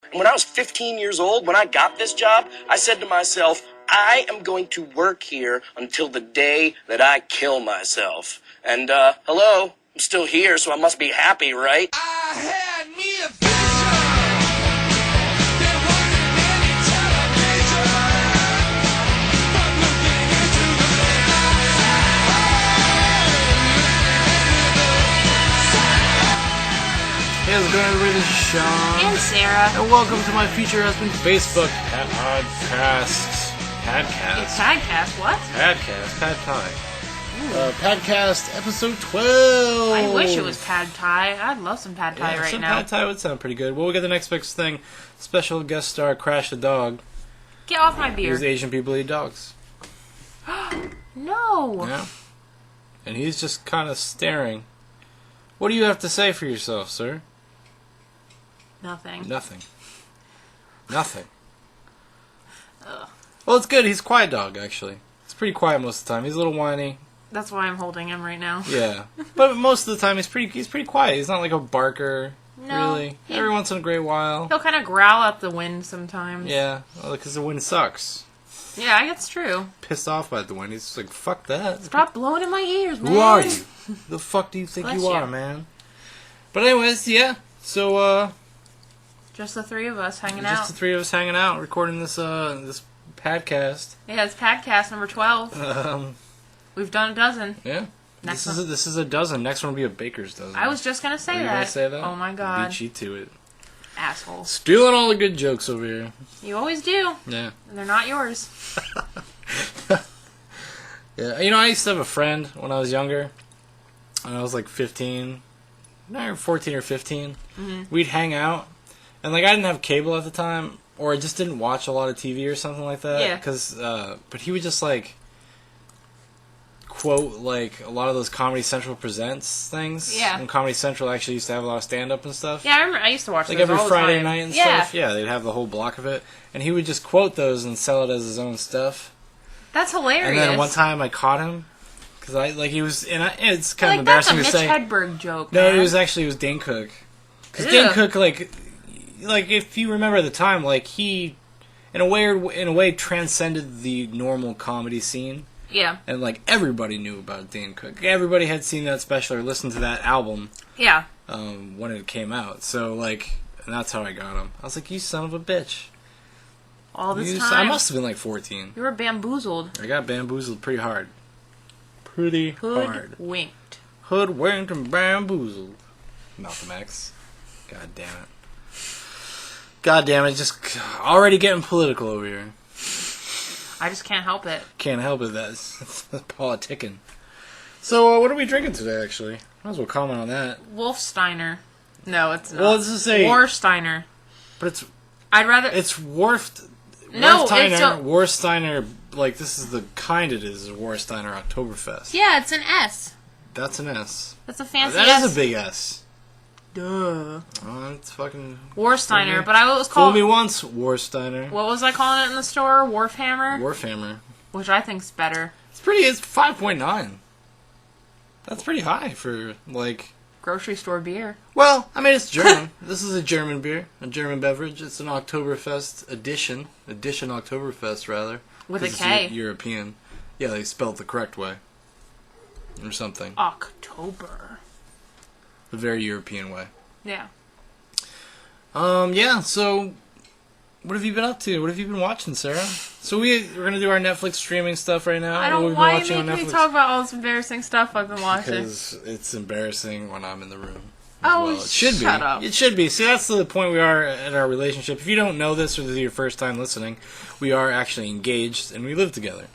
When I was 15 years old, when I got this job, I said to myself, I am going to work here until the day that I kill myself. And, hello, I'm still here, so I must be happy, right? I had me a vision. There wasn't any television. But looking into the Hey, how's it going, everybody? This is Shaun. And Sarah. And welcome to my future husband's Facebook podcast. It's Padcast, what? Padcast. Pad Thai. Padcast episode 12. I wish it was Pad Thai. I'd love some Pad Thai right some now. Pad Thai would sound pretty good. Well, we got the next big thing. Special guest star Crash the Dog. Get off my beer. Because Asian people eat dogs. No. Yeah. And he's just kind of staring. What do you have to say for yourself, sir? Nothing. Nothing. Nothing. Ugh. Well, it's good. He's a quiet dog, actually. He's pretty quiet most of the time. He's a little whiny. That's why I'm holding him right now. Yeah. But most of the time, he's pretty quiet. He's not like a barker, No. really. Every once in a great while. He'll kind of growl at the wind sometimes. Yeah, because the wind sucks. Yeah, it's true. Pissed off by the wind. He's just like, fuck that. Stop blowing in my ears, man. Who are you? The fuck do you think Bless you are, man? But anyways, yeah. So, Just the three of us hanging just out. the three of us hanging out, recording this podcast. Yeah, it's Padcast number 12. We've done a dozen. Yeah. Next This is a dozen. Next one will be a baker's dozen. I was just going to say Were you that. gonna say that? Oh my god. Beat you to it. Asshole. Stealing all the good jokes over here. You always do. Yeah. And they're not yours. Yeah, you know, I used to have a friend when I was younger. When I was like 15, no, 14 or 15. Mm-hmm. We'd hang out, and like I didn't have cable at the time, or I just didn't watch a lot of TV or something like that. Yeah. But he would just like quote like a lot of those Comedy Central presents things. Yeah. And Comedy Central actually used to have a lot of stand up and stuff. Yeah, I remember. I used to watch Like those every all the Friday time. night and Yeah. stuff. Yeah, they'd have the whole block of it, and he would just quote those and sell it as his own stuff. That's hilarious. And then one time I caught him because he was, and it's kind of like, embarrassing that's to a say. Mitch Hedberg joke. No, man. it was Dane Cook. Because Ew. Dane Cook, like if you remember at the time, like he, in a way, transcended the normal comedy scene, Yeah. and like everybody knew about Dane Cook. Everybody had seen that special or listened to that album Yeah. when it came out. So like, and that's how I got him. I was like, you son of a bitch. All this I time. must have been like 14. You were bamboozled. I got bamboozled pretty hard. Pretty hard. Hoodwinked. Hoodwinked and bamboozled. Malcolm X. God damn it. God damn it, just already getting political over here. I just can't help it. Can't help it, that's politicking. So, what are we drinking today, actually? Might as well comment on that. Wolfsteiner. No, it's not. Well, let's just say... Warsteiner. But I'd rather... it's Warfsteiner, Warsteiner, like, this is the kind it is Warsteiner Oktoberfest. Yeah, it's an S. That's an S. That's a fancy That S. is a big S. Duh. Oh, it's fucking... Warsteiner, but I was Fool called... me once, Warsteiner. What was I calling it in the store? Warfhammer? Warfhammer. Which I think's better. It's 5.9. That's pretty high for, like... Grocery store beer. Well, I mean, it's German. This is a German beer, a German beverage. It's an Oktoberfest edition. Edition Oktoberfest, rather. With a 'Cause K. It's European. Yeah, they spelled it the correct way. Or something. October. A very European way. Yeah. Yeah, so... What have you been up to? What have you been watching, Sarah? So we're going to do our Netflix streaming stuff right now. I What don't... we've been Why watching you on make me Netflix. talk about all this embarrassing stuff I've been watching? Because it's embarrassing when I'm in the room. Oh, Well, it should be. shut up. It should be. See, that's the point we are in our relationship. If you don't know this or this is your first time listening, we are actually engaged and we live together.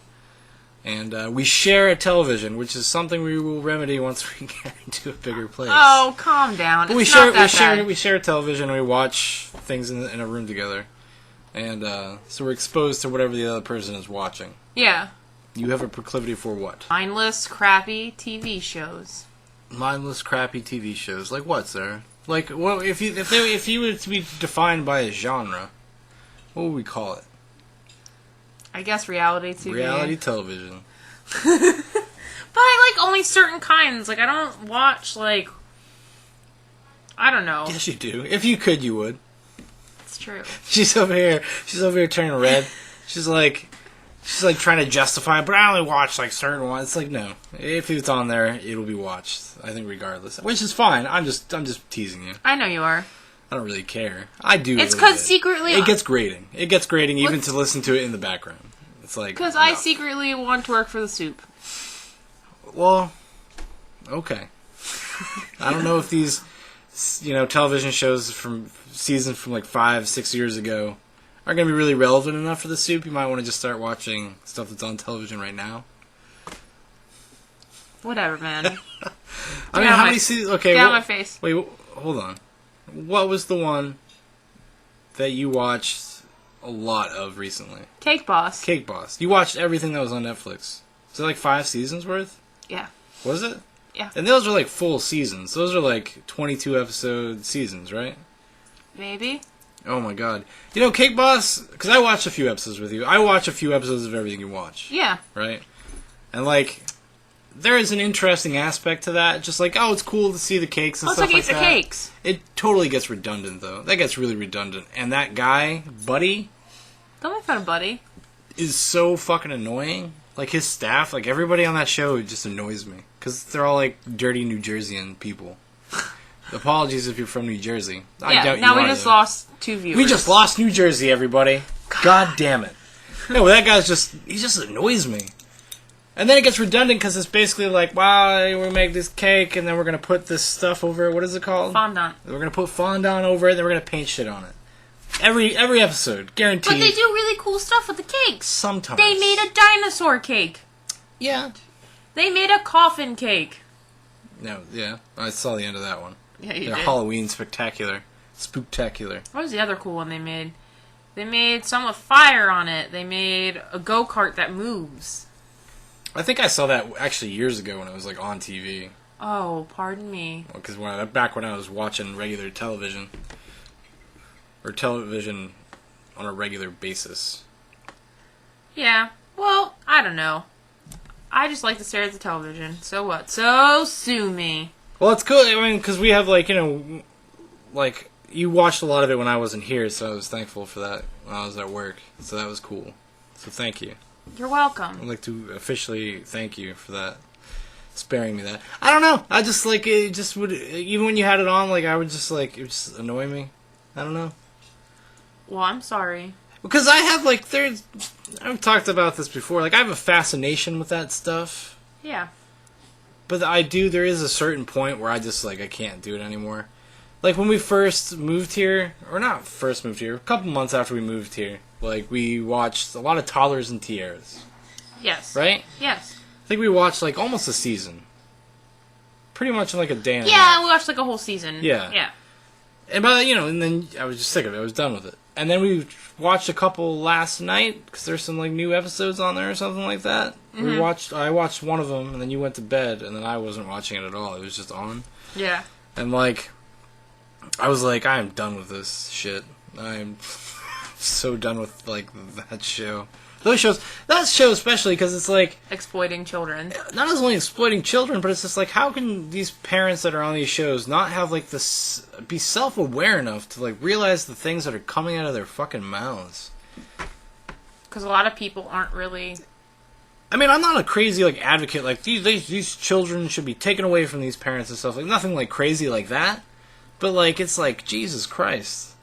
And we share a television, which is something we will remedy once we get into a bigger place. Oh, calm down. But It's not that bad. we share a television and we watch things in a room together. And so we're exposed to whatever the other person is watching. Yeah. You have a proclivity for what? Mindless, crappy TV shows. Mindless, crappy TV shows. Like what, Sarah? Like, well, if you were to be defined by a genre, what would we call it? I guess reality TV. Reality television. But I like only certain kinds. Like, I don't watch, like... I don't know. Yes, you do. If you could, you would. It's true. She's over here turning red. She's like trying to justify it, but I only watch like certain ones. It's like, no. If it's on there, it'll be watched. I think regardless. Which is fine. I'm just teasing you. I know you are. I don't really care. I do. It's because because secretly... It gets grating. It gets grating even to listen to it in the background. It's like... Because I secretly want to work for the soup. Well, okay. I don't know if these, television shows from like 5-6 years ago are going to be really relevant enough for the soup. You might want to just start watching stuff that's on television right now. Whatever, man. I mean, how many seasons... Okay, get out my face. Wait, hold on. What was the one that you watched a lot of recently? Cake Boss. Cake Boss. You watched everything that was on Netflix. Is it like 5 seasons worth? Yeah. Was it? Yeah. And those are like full seasons. Those are like 22 episode seasons, right? Maybe. Oh my god. Cake Boss, because I watched a few episodes with you. I watch a few episodes of everything you watch. Yeah. Right? And like, there is an interesting aspect to that. Just like, oh, it's cool to see the cakes and stuff like that. It's like cakes. It totally gets redundant, though. That gets really redundant. And that guy, Buddy... Don't make fun of Buddy. ...is so fucking annoying. Like, his staff, like, everybody on that show just annoys me. Because they're all, like, dirty New Jerseyan people. Apologies if you're from New Jersey. I doubt you now we are, just though. lost 2 viewers. We just lost New Jersey, everybody. God damn it. No, that guy's he just annoys me. And then it gets redundant because it's basically like, wow, we make this cake and then we're going to put this stuff over it. What is it called? Fondant. We're going to put fondant over it and then we're going to paint shit on it. Every episode, guaranteed. But they do really cool stuff with the cakes. Sometimes. They made a dinosaur cake. Yeah. They made a coffin cake. No, yeah. I saw the end of that one. Yeah, you They're did. Halloween spectacular. Spooktacular. What was the other cool one they made? They made some with fire on it. They made a go-kart that moves. I think I saw that actually years ago when it was like on TV. Oh, pardon me. Because back when I was watching regular television. Or television on a regular basis. Yeah. Well, I don't know. I just like to stare at the television. So what? So sue me. Well, it's cool. I mean, because we have like, like, you watched a lot of it when I wasn't here, so I was thankful for that when I was at work. So that was cool. So thank you. You're welcome. I'd like to officially thank you for that. Sparing me that. I don't know. I just, like, it just would, even when you had it on, like, I would just, like, it would just annoy me. I don't know. Well, I'm sorry. Because I have, like, I've talked about this before, like, I have a fascination with that stuff. Yeah. But there is a certain point where I just, like, I can't do it anymore. Like, when we first moved here, or not first moved here, a couple months after we moved here, like, we watched a lot of Toddlers and Tiaras. Yes. Right? Yes. I think we watched, like, almost a season. Pretty much in, like, a day and a Yeah, half. we watched like a whole season. Yeah. Yeah. And by that, and then I was just sick of it. I was done with it. And then we watched a couple last night, because there's some, like, new episodes on there or something like that. Mm-hmm. I watched one of them, and then you went to bed, and then I wasn't watching it at all. It was just on. Yeah. And, like, I was like, I am done with this shit. I am so done with, like, that show. That show especially, because it's like... Exploiting children. Not only exploiting children, but it's just like, how can these parents that are on these shows not have, like, this... be self-aware enough to, like, realize the things that are coming out of their fucking mouths? Because a lot of people aren't really... I mean, I'm not a crazy, like, advocate, like, these children should be taken away from these parents and stuff. Like, nothing, like, crazy like that. But, like, it's like, Jesus Christ.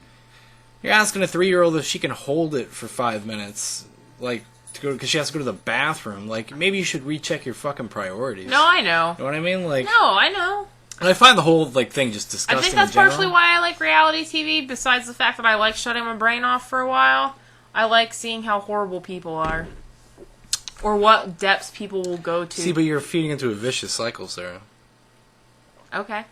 You're asking a 3-year-old if she can hold it for 5 minutes... like, to go because she has to go to the bathroom. Like, maybe you should recheck your fucking priorities. No, I know. You know what I mean? Like, No, I know. and I find the whole, like, thing just disgusting. I think that's in general. partially why I like reality TV, besides the fact that I like shutting my brain off for a while. I like seeing how horrible people are. Or what depths people will go to. See, but you're feeding into a vicious cycle, Sarah. Okay.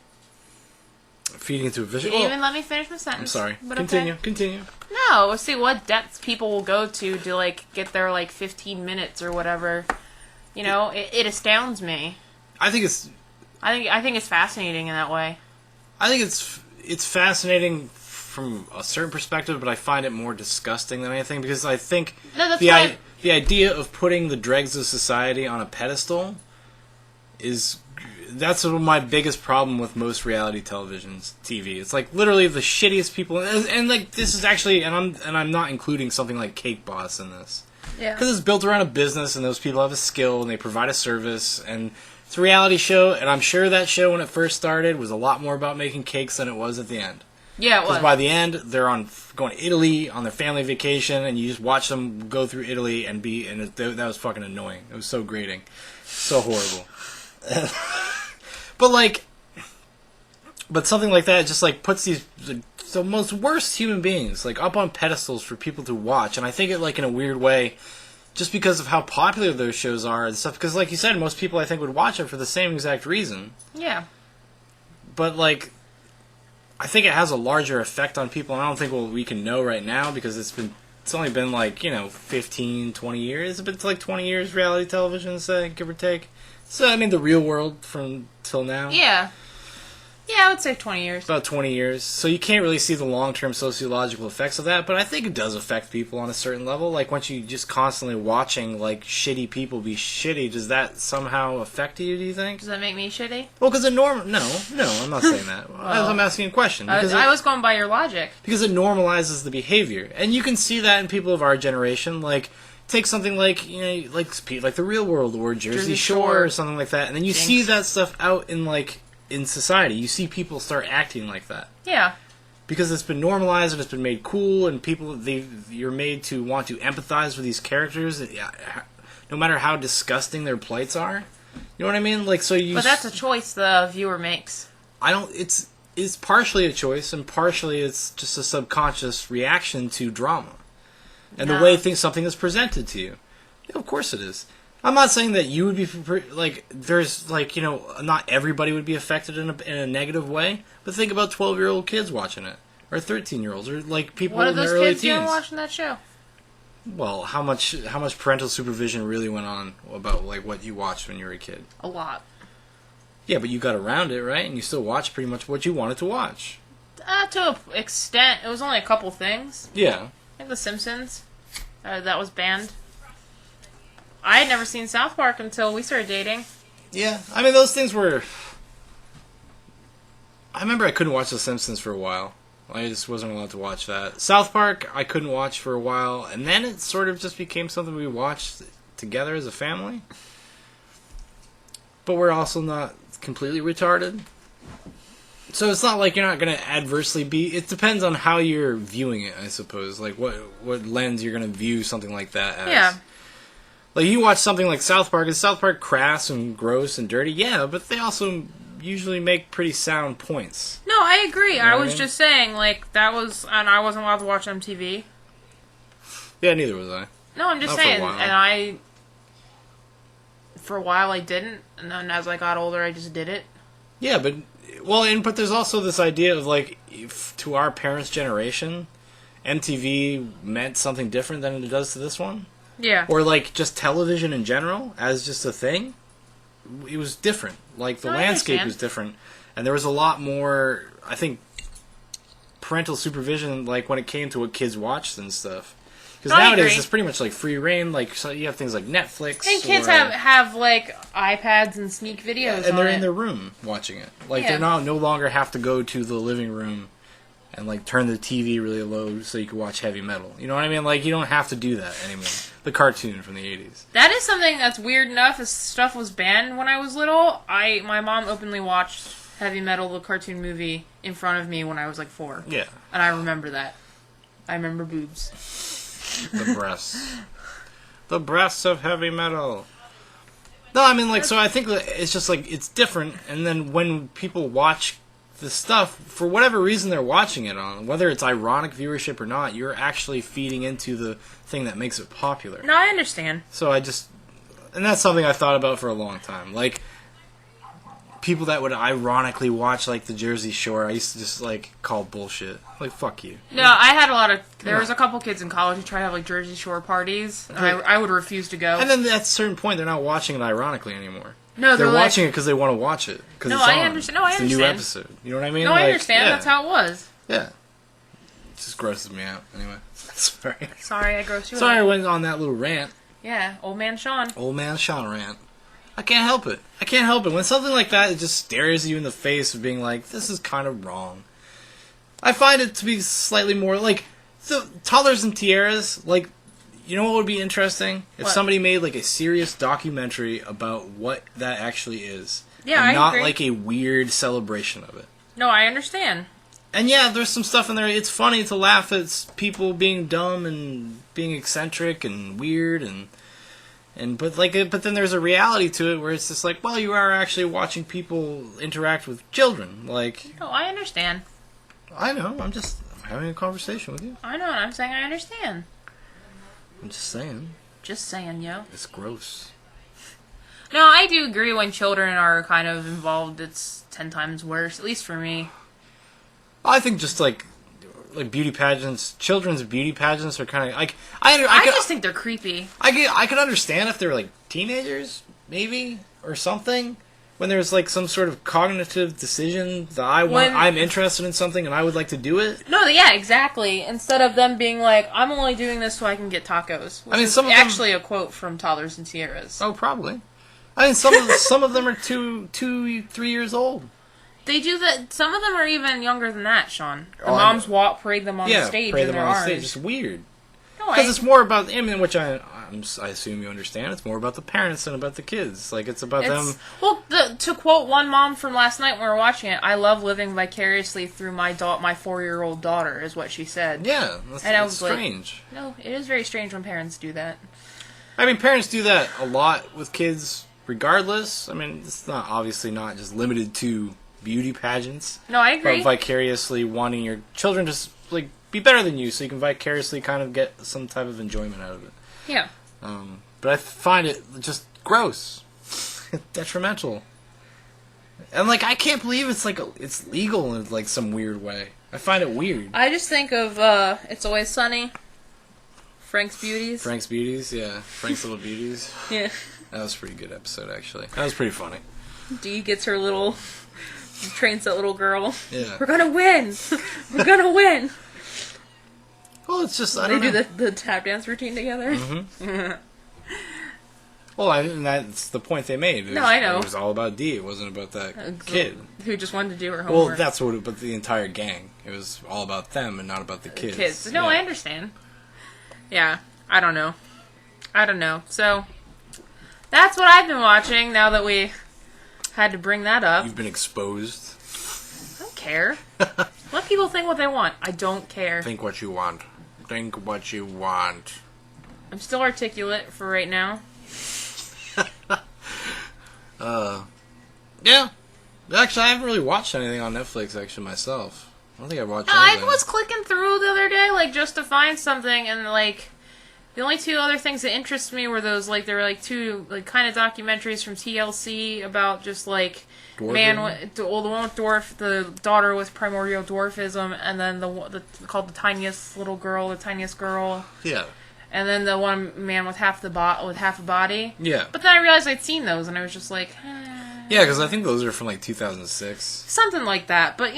Feeding into a vicious... You didn't even let me finish my sentence. I'm sorry. But Continue. Okay. Continue. No, see what depths people will go to, like, get their, like, 15 minutes or whatever. You know, it astounds me. I think it's fascinating in that way. I think it's fascinating from a certain perspective, but I find it more disgusting than anything, because I think No, that's why... the idea of putting the dregs of society on a pedestal that's my biggest problem with most reality television's TV. It's like literally the shittiest people, and like this is actually, and I'm not including something like Cake Boss in this, Yeah. because it's built around a business, and those people have a skill, and they provide a service, and it's a reality show, and I'm sure that show when it first started was a lot more about making cakes than it was at the end. Yeah, it was. Because by the end, they're going to Italy on their family vacation, and you just watch them go through Italy and that was fucking annoying. It was so grating, so horrible. But something like that just like puts the most worst human beings like up on pedestals for people to watch, and I think it like in a weird way, just because of how popular those shows are and stuff. Because like you said, most people I think would watch it for the same exact reason. Yeah. But like, I think it has a larger effect on people, and I don't think we can know right now because it's only been like 15, 20 years. But it's like 20 years reality television, say, give or take. So I mean, the real world from till now. Yeah. Yeah, I would say 20 years. About 20 years. So you can't really see the long-term sociological effects of that, but I think it does affect people on a certain level. Like, once you just constantly watching, like, shitty people be shitty, does that somehow affect you, do you think? Does that make me shitty? Well, because No, I'm not saying that. I'm asking a question. I was going by your logic. Because it normalizes the behavior. And you can see that in people of our generation, like... Take something like like the Real World or Jersey Shore or something like that, and then you see that stuff out in society. You see people start acting like that. Yeah. Because it's been normalized and it's been made cool, and you're made to want to empathize with these characters, no matter how disgusting their plights are. You know what I mean? Like, so you. But that's a choice the viewer makes. It's partially a choice, and partially it's just a subconscious reaction to drama. And the way something is presented to you. Yeah, of course it is. I'm not saying that you would be, there's, not everybody would be affected in a negative way, but think about 12-year-old kids watching it. Or 13-year-olds, or, people in their early teens. What are those kids doing watching that show? Well, how much parental supervision really went on about, what you watched when you were a kid? A lot. Yeah, but you got around it, right? And you still watched pretty much what you wanted to watch. To an extent. It was only a couple things. Yeah. I think The Simpsons. That was banned. I had never seen South Park until we started dating. Yeah, I mean, those things were... I remember I couldn't watch The Simpsons for a while. I just wasn't allowed to watch that. South Park, I couldn't watch for a while, and then it sort of just became something we watched together as a family. But we're also not completely retarded. So it's not like you're not going to adversely be... It depends on how you're viewing it, I suppose. Like, what lens you're going to view something like that as. Yeah. Like, you watch something like South Park. Is South Park crass and gross and dirty? Yeah, but they also usually make pretty sound points. No, I agree. You know I was just saying, that was... And I wasn't allowed to watch MTV. Yeah, neither was I. No, I'm just saying. And for a while I didn't. And then as I got older, I just did it. Yeah, but... Well, but there's also this idea of, to our parents' generation, MTV meant something different than it does to this one. Yeah. Or, just television in general, as just a thing. It was different. The landscape was different. And there was a lot more, I think, parental supervision, when it came to what kids watched and stuff. Because nowadays, it's pretty much, free reign. So you have things like Netflix. And kids have iPads and sneak videos and they're in their room watching it. They're no longer have to go to the living room and, turn the TV really low so you can watch heavy metal. You know what I mean? You don't have to do that anymore. The cartoon from the 80s. That is something that's weird enough. As stuff was banned when I was little, my mom openly watched Heavy Metal, the cartoon movie, in front of me when I was 4. Yeah. And I remember that. I remember boobs. The breasts. The breasts of heavy metal. No, I mean, so I think that it's just, it's different, and then when people watch the stuff, for whatever reason they're watching it on, whether it's ironic viewership or not, you're actually feeding into the thing that makes it popular. No, I understand. So and that's something I thought about for a long time. People that would ironically watch, the Jersey Shore, I used to just, call bullshit. Fuck you. No, I had there was a couple kids in college who tried to have, Jersey Shore parties, and I would refuse to go. And then at a certain point, they're not watching it ironically anymore. No, they're watching it because they want to watch it. No, I understand. No, I understand. It's a new episode. You know what I mean? No, I understand. Yeah. That's how it was. Yeah. It just grosses me out. Anyway. Sorry. Sorry, I grossed you out. Sorry I went on that little rant. Yeah, old man Shaun. Old man Shaun rant. I can't help it. I can't help it. When something like that, it just stares you in the face of being like, this is kind of wrong. I find it to be slightly more, like, the Toddlers and Tiaras, like, you know what would be interesting? If What? somebody made, like, a serious documentary about what that actually is. Yeah, and I not, agree. like, a weird celebration of it. No, I understand. And yeah, there's some stuff in there. It's funny to laugh at people being dumb and being eccentric and weird but then there's a reality to it where it's just like, well, you are actually watching people interact with children. Like, No, I understand. I know, I'm having a conversation with you. I know, and I'm saying I understand. I'm just saying, Just saying, yo. it's gross. No, I do agree when children are kind of involved, it's 10 times worse, at least for me. I think just like beauty pageants, children's beauty pageants are kind of like I just think they're creepy. I could understand if they're like teenagers, maybe, or something. When there's like some sort of cognitive decision that I'm interested in something and I would like to do it. No, yeah, exactly. Instead of them being like, I'm only doing this so I can get tacos. Which is some of them- actually a quote from Toddlers and Tiaras. Oh, probably. I mean, some of them are 3 years old. They do that. Some of them are even younger than that, Sean. The Oh, I moms parade them on the stage parade in them their on arms. stage. It's weird. No, Because it's more about, I mean, which I assume you understand, it's more about the parents than about the kids. Like, it's about them... Well, to quote one mom from last night when we were watching it, I love living vicariously through my 4-year-old daughter, is what she said. Yeah, And I that's was like, strange. No, it is very strange when parents do that. I mean, parents do that a lot with kids regardless. I mean, it's obviously not just limited to beauty pageants. No, I agree. But vicariously wanting your children to, like, be better than you so you can vicariously kind of get some type of enjoyment out of it. Yeah. But I find it just gross. Detrimental. And, like, I can't believe it's, like, it's legal in, like, some weird way. I find it weird. I just think of It's Always Sunny, Frank's Beauties. Frank's Beauties, yeah. Frank's Little Beauties. Yeah. That was a pretty good episode, actually. That was pretty funny. Dee gets her little... trains that little girl. Yeah. We're gonna win! We're gonna win! Well, it's just, I They don't know. do the tap dance routine together. Mm-hmm. Well, and that's the point they made. No, I know. It was all about Dee. It wasn't about that kid. Who just wanted to do her Well, homework. that's what it, but the entire gang. It was all about them and not about the kids. No, Yeah. I understand. Yeah, I don't know. So, that's what I've been watching now that we had to bring that up. You've been exposed. I don't care. Let people think what they want. I don't care. Think what you want. Think what you want. I'm still articulate for right now. Yeah. Actually, I haven't really watched anything on Netflix, actually, myself. I don't think I watched I anything. was clicking through the other day, like, just to find something, and, like, the only two other things that interest me were those, like, there were, like, two, like, kind of documentaries from TLC about just, like, the one with dwarf, the daughter with primordial dwarfism, and then the called the tiniest girl, Yeah. and then the one man with half a body. Yeah. But then I realized I'd seen those, and I was just like, Yeah, because I think those are from, like, 2006. something like that. But,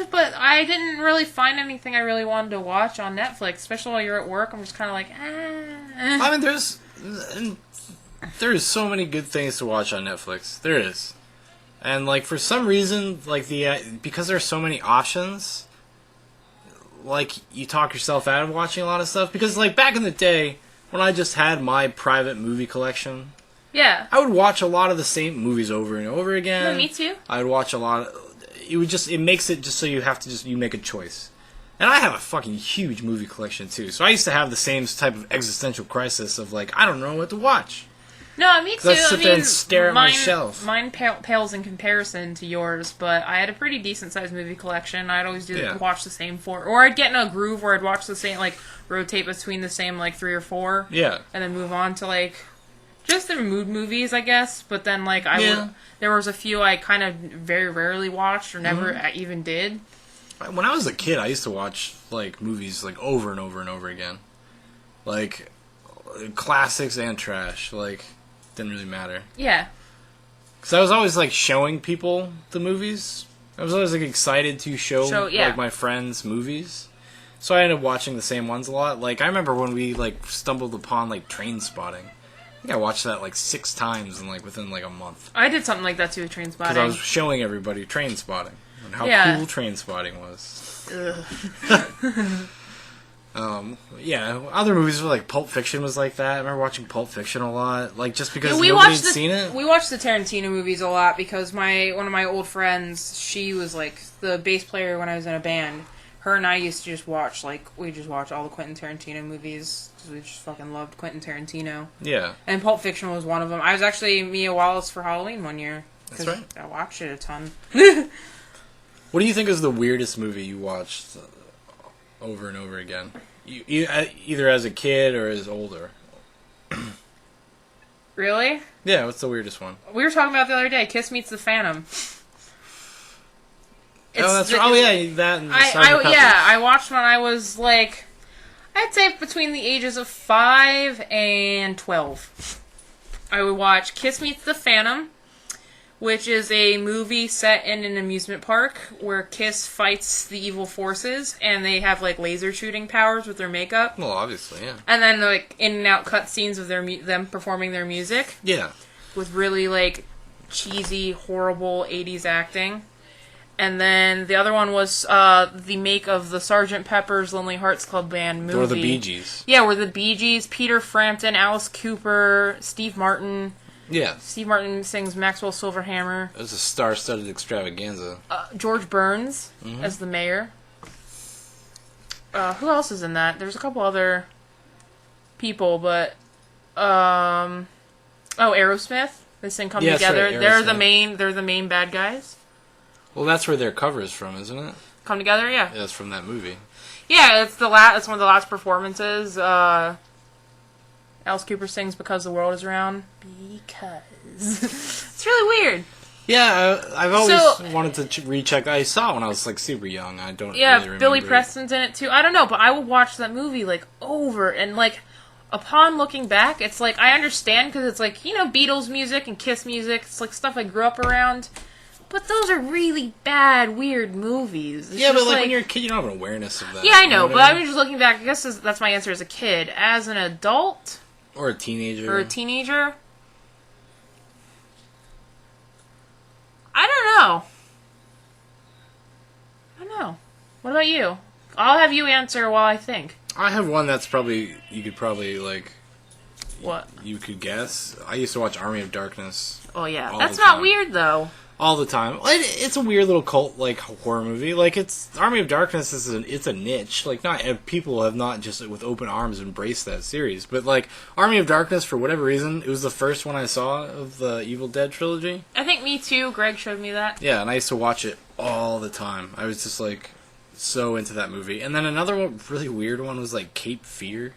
but I didn't really find anything I really wanted to watch on Netflix, especially while you're at work. I'm just kind of like, I mean, there's so many good things to watch on Netflix. There is. And, like, for some reason, like, because there's so many options, like, you talk yourself out of watching a lot of stuff. Because, like, back in the day, when I just had my private movie collection, yeah. I would watch a lot of the same movies over and over again. No, me too. I would watch a lot it makes it just so you have to you make a choice. And I have a fucking huge movie collection, too. So I used to have the same type of existential crisis of, like, I don't know what to watch. No, me too. I sit there and stare at my shelf. Mine pales in comparison to yours, but I had a pretty decent sized movie collection. I'd always watch the same 4, or I'd get in a groove where I'd watch the same, like, rotate between the same, like, 3 or 4. Yeah. And then move on to, like, just the mood movies, I guess. But then, like, there was a few I kind of very rarely watched or never even did. When I was a kid, I used to watch, like, movies, like, over and over and over again. Like, classics and trash. Like, didn't really matter. Yeah. Because I was always, like, showing people the movies. I was always, like, excited to show like, my friends movies. So I ended up watching the same ones a lot. Like, I remember when we, like, stumbled upon, like, Train Spotting. think I watched that like 6 times in like within like a month. I did something like that too with Train Because Spotting. I was showing everybody Train Spotting and how Yeah. cool Train Spotting was. Ugh. Yeah, other movies were like Pulp Fiction was like that. I remember watching Pulp Fiction a lot, like just because Yeah, nobody had seen it. We watched the Tarantino movies a lot because one of my old friends, she was like the bass player when I was in a band. Her and I used to just watch we just watch all the Quentin Tarantino movies because we just fucking loved Quentin Tarantino. Yeah, And Pulp Fiction was one of them. I was actually Mia Wallace for Halloween one year. That's right. I watched it a ton. what do you think is the weirdest movie you watched over and over again? Either as a kid or as older. Really? Yeah, what's the weirdest one? We were talking about the other day. Kiss Meets the Phantom. That. And Sgt. Pepper. I watched when I was like, I'd say between the ages of 5 and 12. I would watch Kiss Meets the Phantom, which is a movie set in an amusement park where Kiss fights the evil forces, and they have like laser shooting powers with their makeup. Well, obviously, yeah. And then like in and out cutscenes of them performing their music Yeah. with really like cheesy, horrible 80s acting. And then the other one was the make of the Sgt. Pepper's Lonely Hearts Club Band movie. Or the Bee Gees. Yeah, where the Bee Gees, Peter Frampton, Alice Cooper, Steve Martin. Yeah. Steve Martin sings Maxwell Silverhammer. It was a star-studded extravaganza. George Burns as the mayor. Who else is in that? There's a couple other people, but Aerosmith. They sing "Come Yeah, that's Together." right, They're the main bad guys. Well, that's where their cover is from, isn't it? Come Together, yeah. Yeah, it's from that movie. Yeah, it's one of the last performances. Alice Cooper sings "Because the World Is Round." Because it's really weird. Yeah, I've always wanted to recheck. I saw it when I was like super young. I don't. Yeah, really remember Billy it. Preston's in it too. I don't know, but I would watch that movie like over and like. Upon looking back, it's like I understand because it's like Beatles music and Kiss music. It's like stuff I grew up around. But those are really bad, weird movies. It's Yeah, but just like when you're a kid, you don't have an awareness of that. Yeah, I know, You but what I'm just looking back. I guess that's my answer as a kid. As an adult or a teenager. or a teenager, I don't know. What about you? I'll have you answer while I think. I have one that's probably you could like. What? You could guess. I used to watch Army of Darkness. Oh yeah, all that's the not time. weird though. All the time. It's a weird little cult like horror movie. Like it's Army of Darkness it's a niche. Like not people have not just with open arms embraced that series. But like Army of Darkness for whatever reason, it was the first one I saw of the Evil Dead trilogy. I think me too. Greg showed me that. Yeah, and I used to watch it all the time. I was just like so into that movie. And then another one, really weird one was like Cape Fear.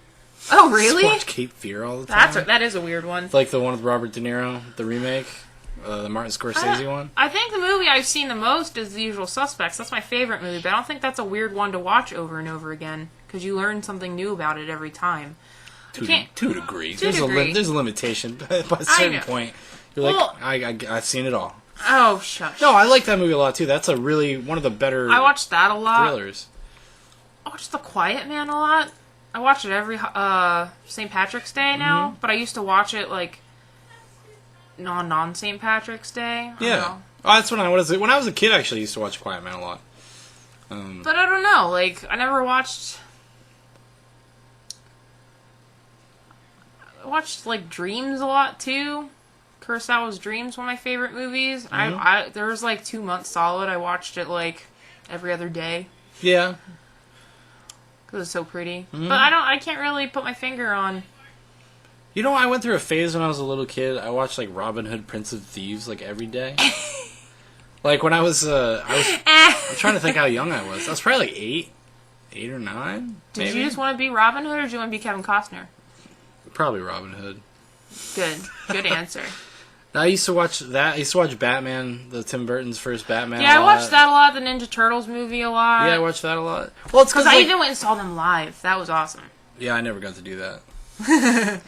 Oh really? Just watch Cape Fear all the time. That is a weird one. Like the one with Robert De Niro, the remake. The Martin Scorsese one? I think the movie I've seen the most is The Usual Suspects. That's my favorite movie, but I don't think that's a weird one to watch over and over again, because you learn something new about it every time. To a degree. To a degree. There's a limitation. By a certain point, you're like, I've seen it all. Oh, shush. No, I like that movie a lot, too. That's really one of the better I watched that a lot. thrillers. I watched The Quiet Man a lot. I watch it every St. Patrick's Day now, but I used to watch it, like, non St. Patrick's Day. Yeah. Oh, that's when I was a kid. I actually used to watch Quiet Man a lot. But I don't know. Like I watched like Dreams a lot too. Kurosawa's Dreams, one of my favorite movies. There was like 2 months solid. I watched it like every other day. Yeah. Because it's so pretty. But I can't really put my finger on. You know, I went through a phase when I was a little kid. I watched like Robin Hood, Prince of Thieves, like every day. Like when I was I'm trying to think how young I was. I was probably like 8 or 9. Did maybe? you just want to be Robin Hood, or did you want to be Kevin Costner? Probably Robin Hood. Good answer. I used to watch that. I used to watch Batman, the Tim Burton's first Batman. Yeah, a I lot. watched that a lot. The Ninja Turtles movie a lot. Yeah, I watched that a lot. Well, it's because because I even went and saw them live. That was awesome. Yeah, I never got to do that.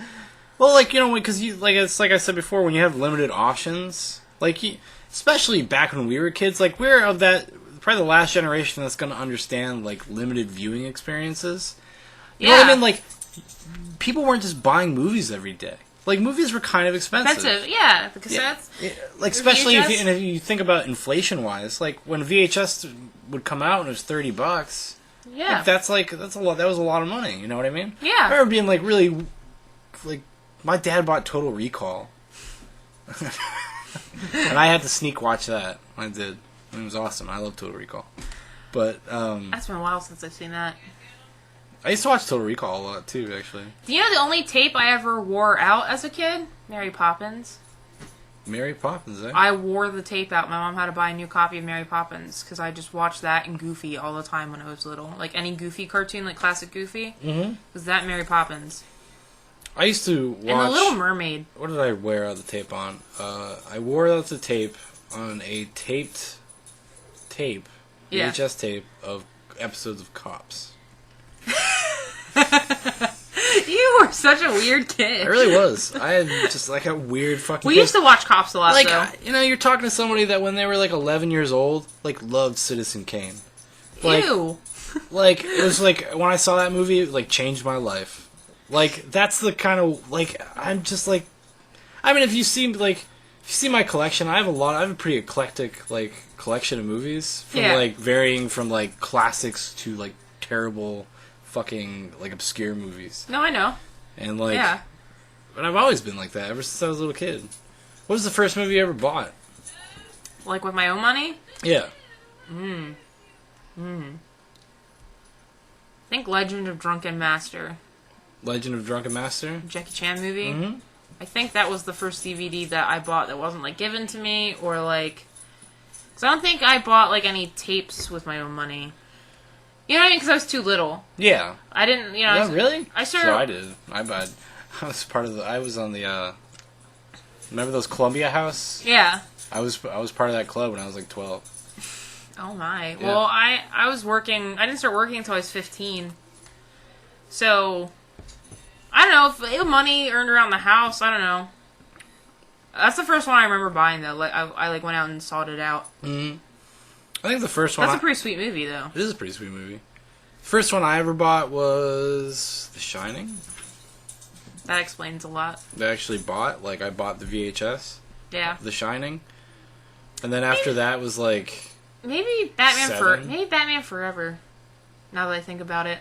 Well, like, you know, because it's like I said before, when you have limited options, like, especially back when we were kids, like, we're of that, probably the last generation that's going to understand, like, limited viewing experiences. You know what I mean? Like, people weren't just buying movies every day. Like, movies were kind of expensive. Yeah, the cassettes. Yeah. Like, especially if VHS? you think about inflation-wise. Like, when VHS would come out and it was $30, Yeah. that's a lot. That was a lot of money. You know what I mean? Yeah. I remember being, like, really... Like, my dad bought Total Recall. And I had to sneak watch that. I did. It was awesome. I love Total Recall. But, That's been a while since I've seen that. I used to watch Total Recall a lot, too, actually. Do you know the only tape I ever wore out as a kid? Mary Poppins. Mary Poppins, eh? I wore the tape out. My mom had to buy a new copy of Mary Poppins because I just watched that and Goofy all the time when I was little. Like any Goofy cartoon, like classic Goofy, was that Mary Poppins. I used to watch... And The Little Mermaid. What did I wear out the tape on? I wore out the tape on a taped tape, Yeah. VHS tape, of episodes of Cops. You were such a weird kid. I really was. I had just like a weird fucking... We used to watch Cops a lot, like, though. you know, you're talking to somebody that when they were like 11 years old, like, loved Citizen Kane. Like, Ew. Like, it was like, when I saw that movie, it like changed my life. Like, that's the kind of, like, I'm just like... I mean, if you see my collection, I have a pretty eclectic, like, collection of movies. From, like, varying from, like, classics to, like, terrible fucking, like, obscure movies. No, I know. And, like... Yeah. But I've always been like that, ever since I was a little kid. What was the first movie you ever bought? Like with my own money? Yeah. I think Legend of Drunken Master. Legend of Drunken Master? Jackie Chan movie. I think that was the first DVD that I bought that wasn't, like, given to me, or, like... Because I don't think I bought, like, any tapes with my own money. You know what I mean? Because I was too little. Yeah. I didn't, you know... Yeah, really? I started... So I did. I was on the, remember those Columbia House? Yeah. I was part of that club when I was, like, 12. Oh, my. Yeah. Well, I was working... I didn't start working until I was 15. So... I don't know, if it was money earned around the house, I don't know. That's the first one I remember buying, though. Like I like went out and sought it out. I think the first one... That's a pretty sweet movie, though. It is a pretty sweet movie. First one I ever bought was The Shining. That explains a lot. That I actually bought. Like, I bought the VHS. Yeah. The Shining. And then after that was, like... Maybe Batman 7. Forever. Now that I think about it.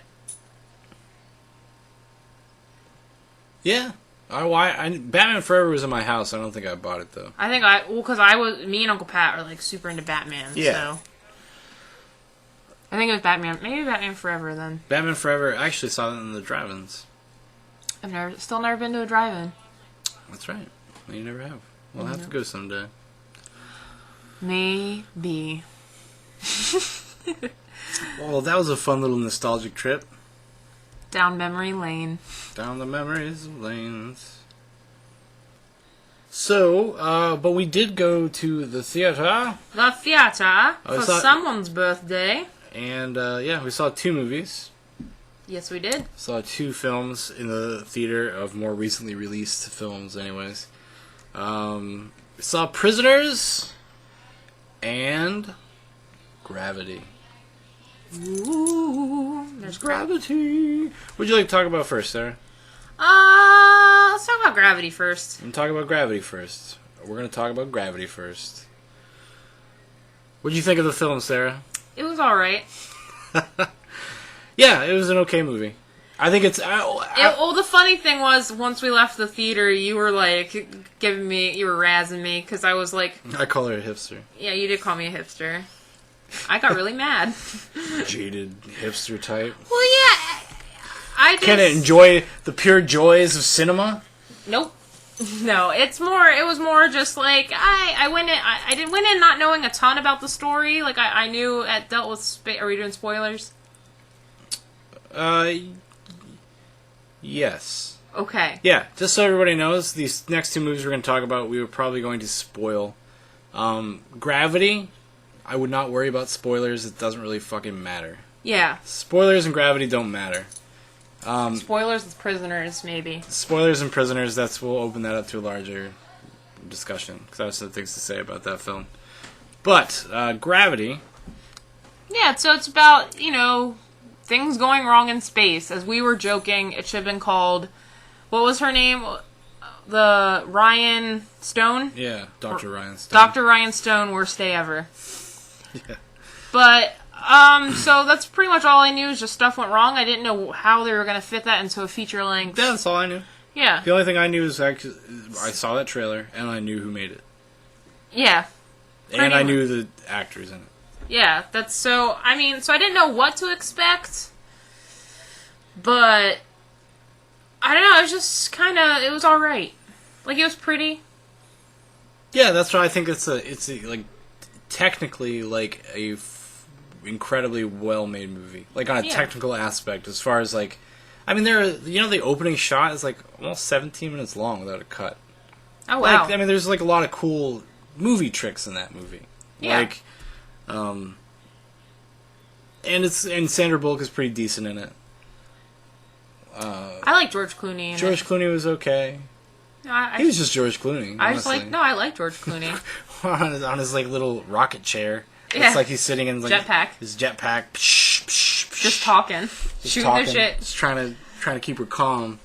Yeah. Batman Forever was in my house. I don't think I bought it, though. I think because me and Uncle Pat are, like, super into Batman, Yeah. so. I think it was Batman, maybe Batman Forever, then. Batman Forever, I actually saw that in the drive-ins. I've still never been to a drive-in. That's right. You never have. We'll have to go someday. Maybe. Well, that was a fun little nostalgic trip. Down memory lane. Down the memories of lanes. So, but we did go to the theater. The theater Oh, for someone's birthday. And, yeah, we saw 2 movies. Yes, we did. Saw 2 films in the theater of more recently released films, anyways. We saw Prisoners and Gravity. Ooh, there's Gravity. What'd you like to talk about first, Sarah? Let's talk about Gravity first. I'm talking about Gravity first. We're going to talk about Gravity first. What'd you think of the film, Sarah? It was alright. Yeah, it was an okay movie. I think it's... Well, the funny thing was, once we left the theater, you were, like, you were razzing me, because I was like... I call her a hipster. Yeah, you did call me a hipster. I got really mad. Jaded hipster type. Well, yeah, I just... Can't enjoy the pure joys of cinema? Nope. No, it was more just like, I didn't went in not knowing a ton about the story. Like, I knew it dealt with, are we doing spoilers? Yes. Okay. Yeah, just so everybody knows, these next 2 movies we're going to talk about, we were probably going to spoil. Gravity, I would not worry about spoilers. It doesn't really fucking matter. Yeah. Spoilers and Gravity don't matter. Spoilers with Prisoners, maybe. Spoilers and Prisoners, we'll open that up to a larger discussion, because I have some things to say about that film. But, Gravity... Yeah, so it's about, things going wrong in space. As we were joking, it should have been called... What was her name? the Ryan Stone. Yeah, Dr. Ryan Stone. Dr. Ryan Stone, worst day ever. Yeah. But, so that's pretty much all I knew is just stuff went wrong. I didn't know how they were going to fit that into a feature length. Yeah, that's all I knew. Yeah. The only thing I knew is actually, I saw that trailer, and I knew who made it. Yeah. And I knew the actors in it. Yeah, that's so, I mean, so I didn't know what to expect, but, I don't know, it was just kind of, it was alright. Like, it was pretty. Yeah, that's why I think it's like, technically, like, incredibly well-made movie. Like, on a technical aspect, as far as, like, I mean, the opening shot is, like, almost 17 minutes long without a cut. Oh, wow. Like, I mean, there's, like, a lot of cool movie tricks in that movie. Yeah. Like, and Sandra Bullock is pretty decent in it. I like George Clooney. In George Clooney was okay. No, He was just George Clooney. I like George Clooney. on his like little rocket chair. Yeah. It's like he's sitting in like Jetpack. His jetpack. Psh, psh, psh, Just talking. just Shooting talking, the shit. Just trying to keep her calm.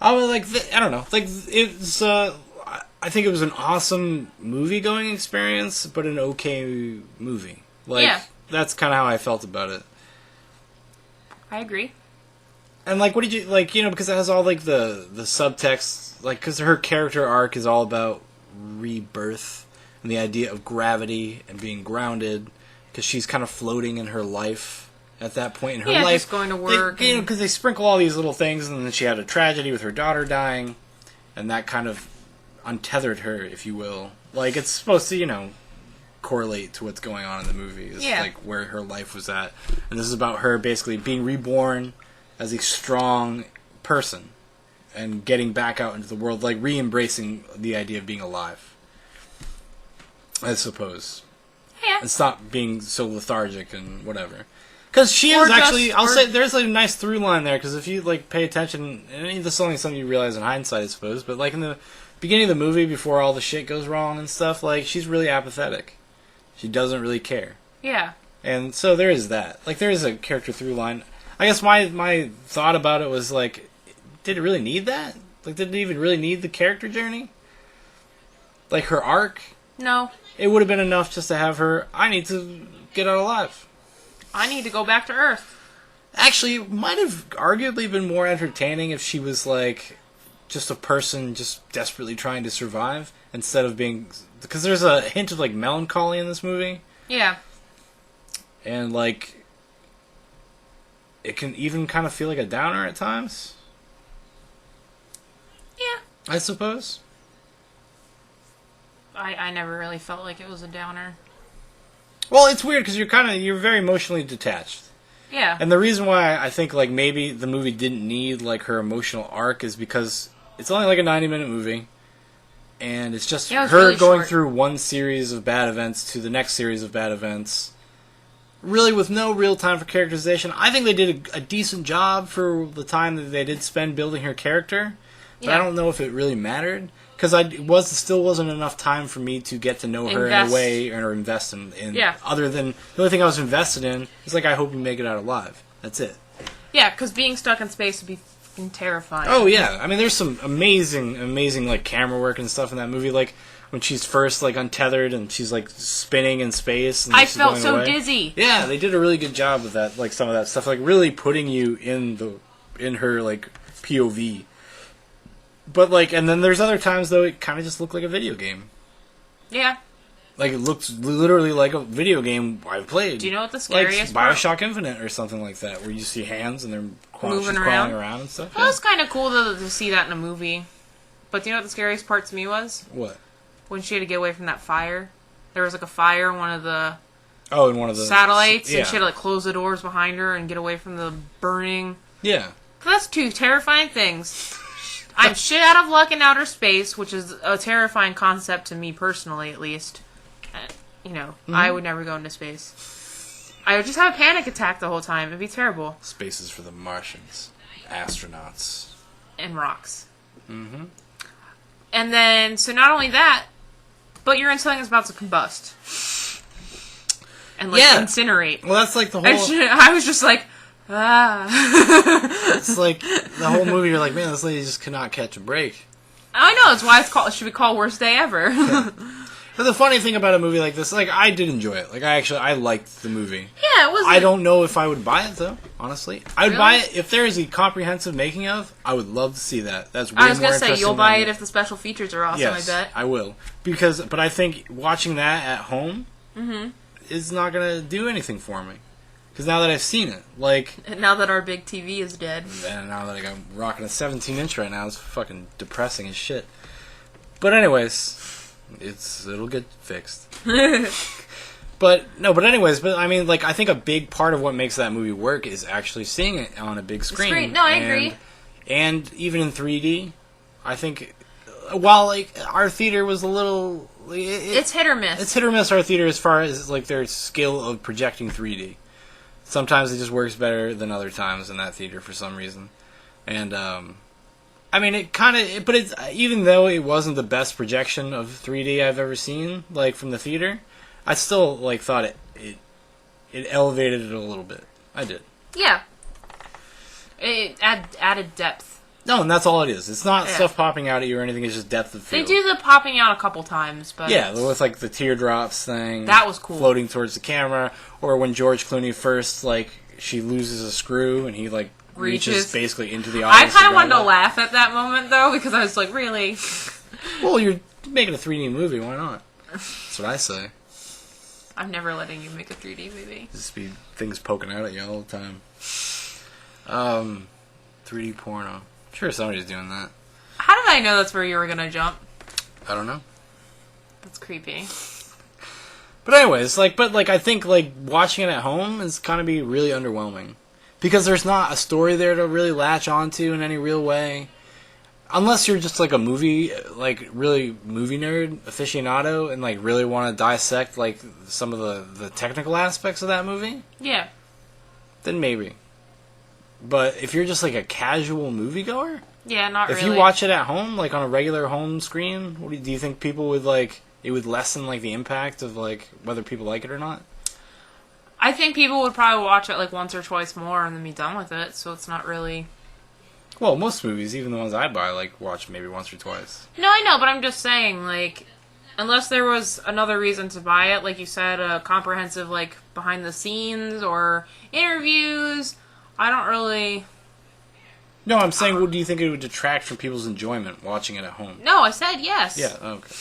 I was like, I don't know. Like, it's I think it was an awesome movie going experience, but an okay movie. Like, that's kind of how I felt about it. I agree. And, like, what did you, like, you know, because it has all, like, the subtext, like, because her character arc is all about rebirth and the idea of gravity and being grounded, because she's kind of floating in her life at that point in her life. Just going to work. You know, because they sprinkle all these little things, and then she had a tragedy with her daughter dying, and that kind of untethered her, if you will. Like, it's supposed to, you know, correlate to what's going on in the movie. It's like where her life was at. And this is about her basically being reborn as a strong person and getting back out into the world, like re-embracing the idea of being alive, I suppose. Yeah. And stop being so lethargic and whatever. Because she is actually, I'll say, there's like a nice through line there, because if you like pay attention, and this is only something you realize in hindsight, I suppose, but like in the beginning of the movie, before all the shit goes wrong and stuff, like, she's really apathetic. She doesn't really care. Yeah. And so there is that. Like, there is a character through line. I guess my thought about it was, like, did it really need that? Like, did it even really need the character journey? Like, her arc? No. It would have been enough just to have her, I need to get out alive. I need to go back to Earth. Actually, it might have arguably been more entertaining if she was, like, just a person just desperately trying to survive, instead of being... Because there's a hint of, like, melancholy in this movie. Yeah. And, like, it can even kind of feel like a downer at times. Yeah. I suppose. I never really felt like it was a downer. Well, it's weird because you're very emotionally detached. Yeah. And the reason why I think, like, maybe the movie didn't need, like, her emotional arc is because it's only, like, a 90-minute movie. And it's just her really going short. through one series of bad events to the next series of bad events. Really, with no real time for characterization. I think they did a decent job for the time that they did spend building her character. But I don't know if it really mattered. Because still wasn't enough time for me to get to know her in a way, or invest in other than, the only thing I was invested in is, like, I hope you make it out alive. That's it. Yeah, because being stuck in space would be fucking terrifying. Oh, yeah. I mean, there's some amazing, like, camera work and stuff in that movie. Like, when she's first, like, untethered and she's, like, spinning in space. And I felt so dizzy. Yeah, they did a really good job with that, like, some of that stuff. Like, really putting you in her, like, POV. But, like, and then there's other times, though, it kind of just looked like a video game. Yeah. Like, it looked literally like a video game I've played. Do you know what the scariest like Bioshock Infinite or something like that, where you see hands and they're moving crawling around and stuff. Well, it was kind of cool to see that in a movie. But do you know what the scariest part to me was? What? When she had to get away from that fire. There was, like, a fire in one of the... Oh, in one of the... satellites, and she had to, like, close the doors behind her and get away from the burning... Yeah. That's two terrifying things. I'm shit out of luck in outer space, which is a terrifying concept to me personally, at least. You know, I would never go into space. I would just have a panic attack the whole time. It'd be terrible. Space is for the Martians. Astronauts. And rocks. Mm-hmm. And then, so not only that, but you're in something that's about to combust. And, like, incinerate. Well, that's like the whole... I was just like... It's like the whole movie, you're like, man, this lady just cannot catch a break. I know, it's why it should be called Worst Day Ever. Yeah. But the funny thing about a movie like this, like, I did enjoy it. Like, I liked the movie. Yeah, it was. I don't know if I would buy it, though, honestly. I would Really? buy it if there is a comprehensive making of. I would love to see that. That's way I was more gonna say, interesting you'll buy than- it if the special features are awesome, Yes, I bet. I will. But I think watching that at home is not going to do anything for me. Because now that I've seen it, like... And now that our big TV is dead. And now that I'm rocking a 17-inch right now, it's fucking depressing as shit. But anyways... It'll get fixed. But I mean, like, I think a big part of what makes that movie work is actually seeing it on a big screen. No, I agree. And even in 3D, I think, while, like, our theater was a little... It's hit or miss. It's hit or miss, our theater, as far as, like, their skill of projecting 3D. Sometimes it just works better than other times in that theater for some reason. And, I mean, it kind of... But it's... Even though it wasn't the best projection of 3D I've ever seen, like, from the theater, I still, like, thought it elevated it a little bit. I did. Yeah. It added depth. No, and that's all it is. It's not stuff popping out at you or anything. It's just depth of They field. do the popping out a couple times, but... Yeah, with, like, the teardrops thing. That was cool. Floating towards the camera. Or when George Clooney first, like, she loses a screw and he, like... Reaches basically into the I audience. kind of wanted to laugh at that moment, though, because I was like, really? Well, you're making a 3D movie, why not? That's what I say. I'm never letting you make a 3D movie. Just be things poking out at you all the time. 3D porno. I'm sure somebody's doing that. How did I know that's where you were gonna jump? I don't know. That's creepy. But anyways, I think, like, watching it at home is kind of be really underwhelming. Because there's not a story there to really latch onto in any real way. Unless you're just, like, a movie, like, really movie nerd, aficionado, and, like, really want to dissect, like, some of the technical aspects of that movie, Yeah. then maybe. But if you're just, like, a casual moviegoer, Yeah, not if really. you watch it at home, like, on a regular home screen, do you think people would, like, it would lessen, like, the impact of, like, whether people like it or not? I think people would probably watch it, like, once or twice more and then be done with it, so it's not really... Well, most movies, even the ones I buy, like, watch maybe once or twice. No, I know, but I'm just saying, like, unless there was another reason to buy it, like you said, a comprehensive, like, behind the scenes or interviews, I don't really... No, I'm saying, do you think it would detract from people's enjoyment watching it at home? No, I said yes. Yeah, okay.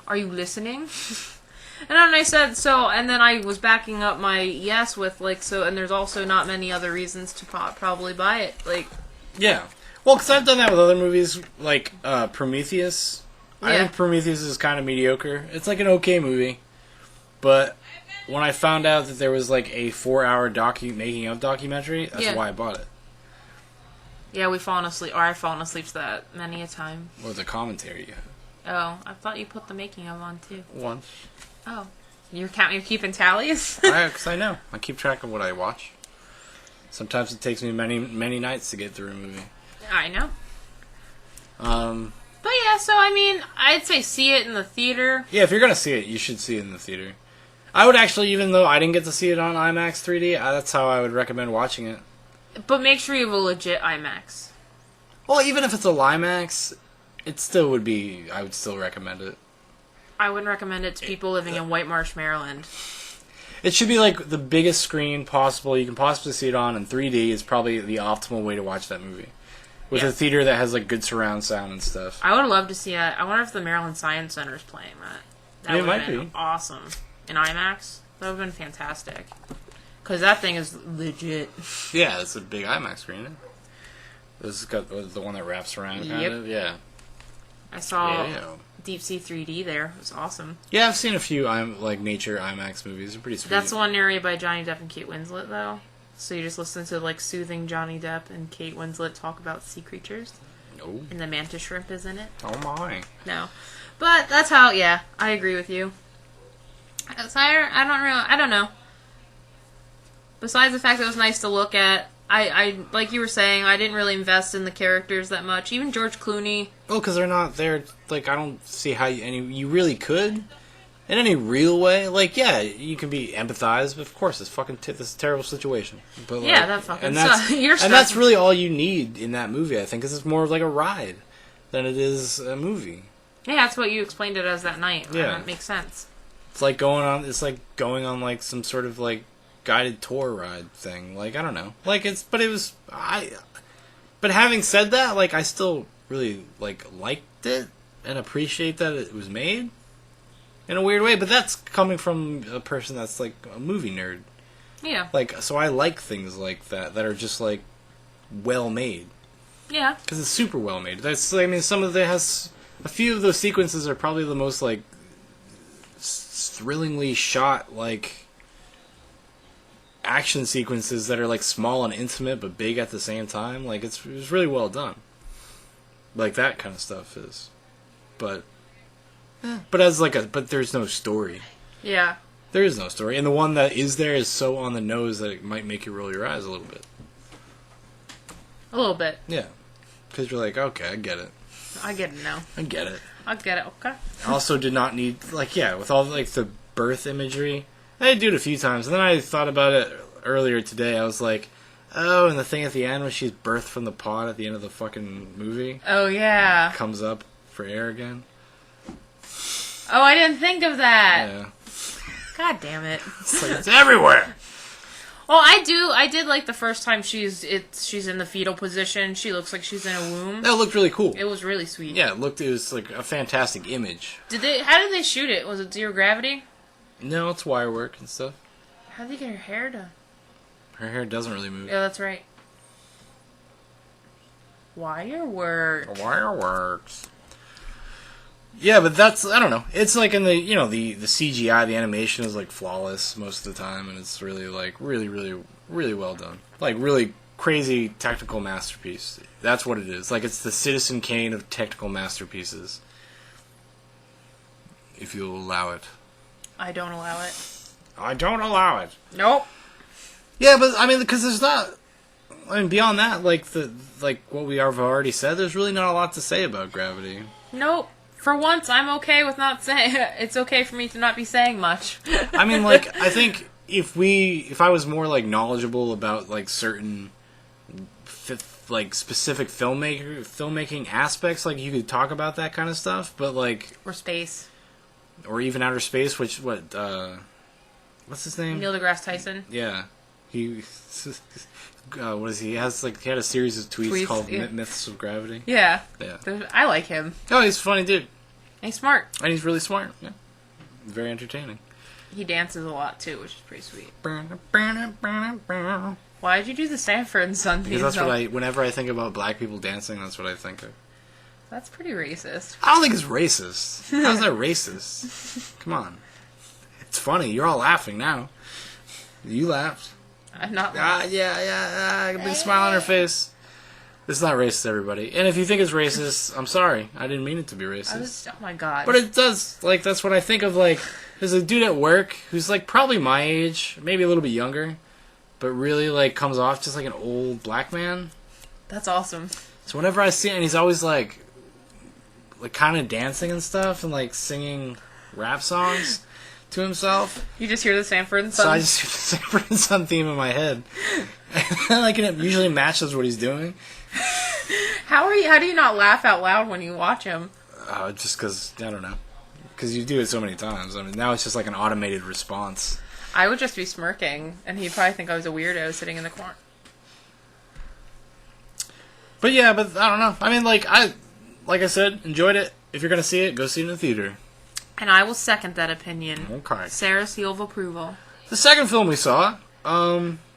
Are you listening? And then I said, so, and then I was backing up my yes with, like, so, and there's also not many other reasons to probably buy it, like... Yeah. Well, because I've done that with other movies, like Prometheus. I Yeah. think Prometheus is kind of mediocre. It's like an okay movie. But when I found out that there was like a 4-hour making of documentary, that's Yeah. why I bought it. Yeah, we've fallen asleep, or I've fallen asleep to that many a time. Or the commentary. Oh, I thought you put the making of on, too. Once. Oh. You're keeping tallies? Because I know. I keep track of what I watch. Sometimes it takes me many, many nights to get through a movie. I know. But yeah, so I mean, I'd say see it in the theater. Yeah, if you're going to see it, you should see it in the theater. I would actually, even though I didn't get to see it on IMAX 3D, that's how I would recommend watching it. But make sure you have a legit IMAX. Well, even if it's a Limax, it still would be, I would still recommend it. I wouldn't recommend it to people living in White Marsh, Maryland. It should be like the biggest screen possible you can possibly see it on, and 3D is probably the optimal way to watch that movie. With Yeah. a theater that has like good surround sound and stuff. I would love to see it. I wonder if the Maryland Science Center is playing that. That It would might have been be. awesome. In IMAX? That would have been fantastic. Because that thing is legit. Yeah, it's a big IMAX screen. Isn't it? This has got the one that wraps around, kind Yep. of. Yeah. I saw Yeah. Deep Sea 3D there. It was awesome. Yeah, I've seen a few like nature IMAX movies. They're pretty sweet. That's the one narrated by Johnny Depp and Kate Winslet, though. So you just listen to, like, soothing Johnny Depp and Kate Winslet talk about sea creatures. Oh, And the mantis shrimp is in it. oh my. No. But that's how, yeah, I agree with you. So I don't know. Besides the fact that it was nice to look at, I like you were saying, I didn't really invest in the characters that much. Even George Clooney. Well, because they're not there. Like, I don't see how you really could. In any real way, like, yeah, you can be empathized, but of course, it's fucking this is a terrible situation. But, Yeah, that fucking and that's, sucks. You're and that's stressing. really all you need in that movie, I think, because it's more of like a ride. than it is a movie. Yeah, that's what you explained it as that night. Yeah. That makes sense. It's like going on like some sort of like guided tour ride thing. Like, I don't know. Like, but having said that, like, I still really like liked it and appreciate that it was made in a weird way, but that's coming from a person that's like a movie nerd. Yeah. Like, so I like things like that are just like well made. Yeah. Because it's super well made. Some of it has a few of those sequences are probably the most like thrillingly shot like action sequences that are like small and intimate but big at the same time. Like, it's really well done. Like, that kind of stuff is, but there's no story. Yeah. There is no story, and the one that is there is so on the nose that it might make you roll your eyes a little bit. A little bit. Yeah, because you're like, okay, I get it. I get it now. I get it. I get it. Okay. Also, did not need with all like the birth imagery. I did do it a few times, and then I thought about it earlier today. I was like, oh, and the thing at the end when she's birthed from the pod at the end of the fucking movie. Oh yeah. Comes up for air again. Oh, I didn't think of that. Yeah. God damn it. It's everywhere. Well, I did like the first time she's in the fetal position. She looks like she's in a womb. That looked really cool. It was really sweet. Yeah, it was like a fantastic image. How did they shoot it? Was it zero gravity? No, it's wire work and stuff. How did they get her hair done? Her hair doesn't really move. Yeah, that's right. Wire work. Wire works. Yeah, but I don't know. It's like in the CGI, the animation is like flawless most of the time, and it's really like really, really, really well done. Like, really crazy technical masterpiece. That's what it is. Like, it's the Citizen Kane of technical masterpieces. If you'll allow it. I don't allow it. I don't allow it. Nope. Yeah, but I mean, because there's not. I mean, beyond that, like what we have already said, there's really not a lot to say about Gravity. Nope. For once, I'm okay with not saying. It's okay for me to not be saying much. I mean, like, I think if I was more like knowledgeable about like certain like specific filmmaking aspects, like, you could talk about that kind of stuff, but like, Or space. or even outer space, what's his name? Neil deGrasse Tyson. Yeah, he. What is he? He had a series of tweets called yeah. Myths of Gravity. Yeah. Yeah. I like him. Oh, he's a funny dude. He's smart. And he's really smart. Yeah. Very entertaining. He dances a lot too, which is pretty sweet. Why did you do the Sanford and Son theme? Because that's whenever I think about black people dancing, that's what I think of. That's pretty racist. I don't think it's racist. How's that racist? Come on. It's funny. You're all laughing now. You laughed. I'm not. A big smile on her face. It's not racist, everybody. And if you think it's racist, I'm sorry. I didn't mean it to be racist. Oh my god. But it does, like, that's what I think of, like, there's a dude at work who's, like, probably my age, maybe a little bit younger, but really, like, comes off just like an old black man. That's awesome. So whenever I see him, and he's always, like kind of dancing and stuff, and, like, singing rap songs to himself. You just hear the Sanford and Son? So I just hear the Sanford and Son theme in my head. Like, and it usually matches what he's doing. How do you not laugh out loud when you watch him? Just because, I don't know. Because you do it so many times. I mean, now it's just like an automated response. I would just be smirking, and he'd probably think I was a weirdo sitting in the corner. But yeah, I don't know. I mean, like I said, enjoyed it. If you're going to see it, go see it in the theater. And I will second that opinion. Okay. Sarah's seal of approval. The second film we saw,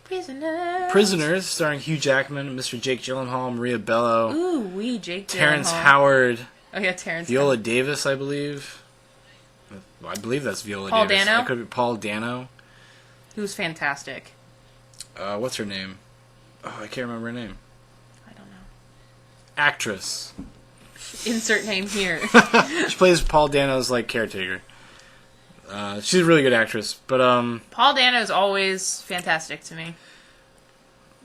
Prisoners. starring Hugh Jackman, Mr. Jake Gyllenhaal, Maria Bello, Ooh, wee Jake Terrence Gyllenhaal. Howard, Oh yeah, Terrence. Viola Davis, I believe. I believe that's Viola Paul Davis. Dano? It could be Paul Dano. Who's fantastic. What's her name? Oh, I can't remember her name. I don't know. Actress. Insert name here. She plays Paul Dano's, like, caretaker. She's a really good actress, but Paul Dano is always fantastic to me.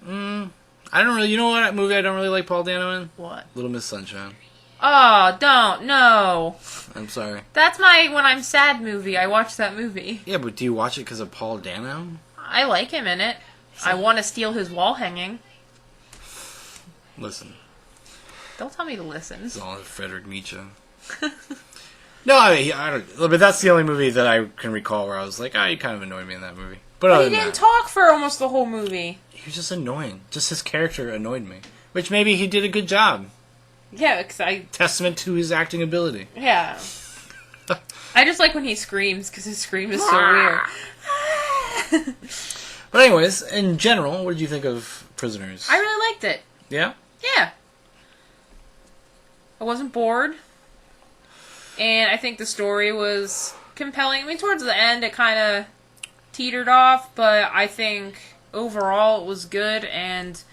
I don't really. You know what movie I don't really like Paul Dano in? What? Little Miss Sunshine. Oh, don't. No. I'm sorry. That's my when I'm sad movie. I watch that movie. Yeah, but do you watch it because of Paul Dano? I like him in it. I want to steal his wall hanging. Listen. Don't tell me to listen. It's all Frederick Nietzsche. No, I don't. But that's the only movie that I can recall where I was like, he kind of annoyed me in that movie. But other He than didn't that, talk for almost the whole movie. he was just annoying. Just his character annoyed me. Which maybe he did a good job. Yeah, because Testament to his acting ability. Yeah. I just like when he screams, because his scream is so weird. But anyways, in general, what did you think of Prisoners? I really liked it. Yeah? Yeah. I wasn't bored. And I think the story was compelling. I mean, towards the end, it kind of teetered off, but I think overall it was good, and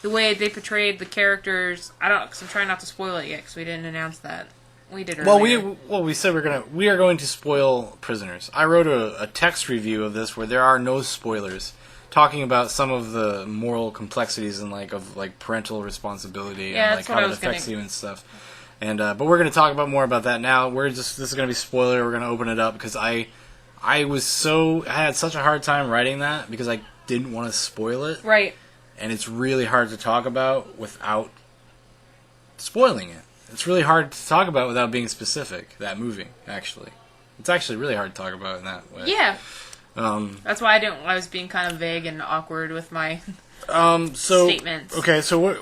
the way they portrayed the characters, because I'm trying not to spoil it yet, because we didn't announce that. We did earlier. We said we are going to spoil Prisoners. I wrote a text review of this where there are no spoilers, talking about some of the moral complexities and of parental responsibility and how it affects you and stuff. And but we're going to talk more about that now. This is going to be spoiler. We're going to open it up because I had such a hard time writing that because I didn't want to spoil it. Right. And it's really hard to talk about without spoiling it. It's really hard to talk about without being specific. That movie, actually, it's actually really hard to talk about in that way. Yeah. That's why I was being kind of vague and awkward with my statements. Okay, so what?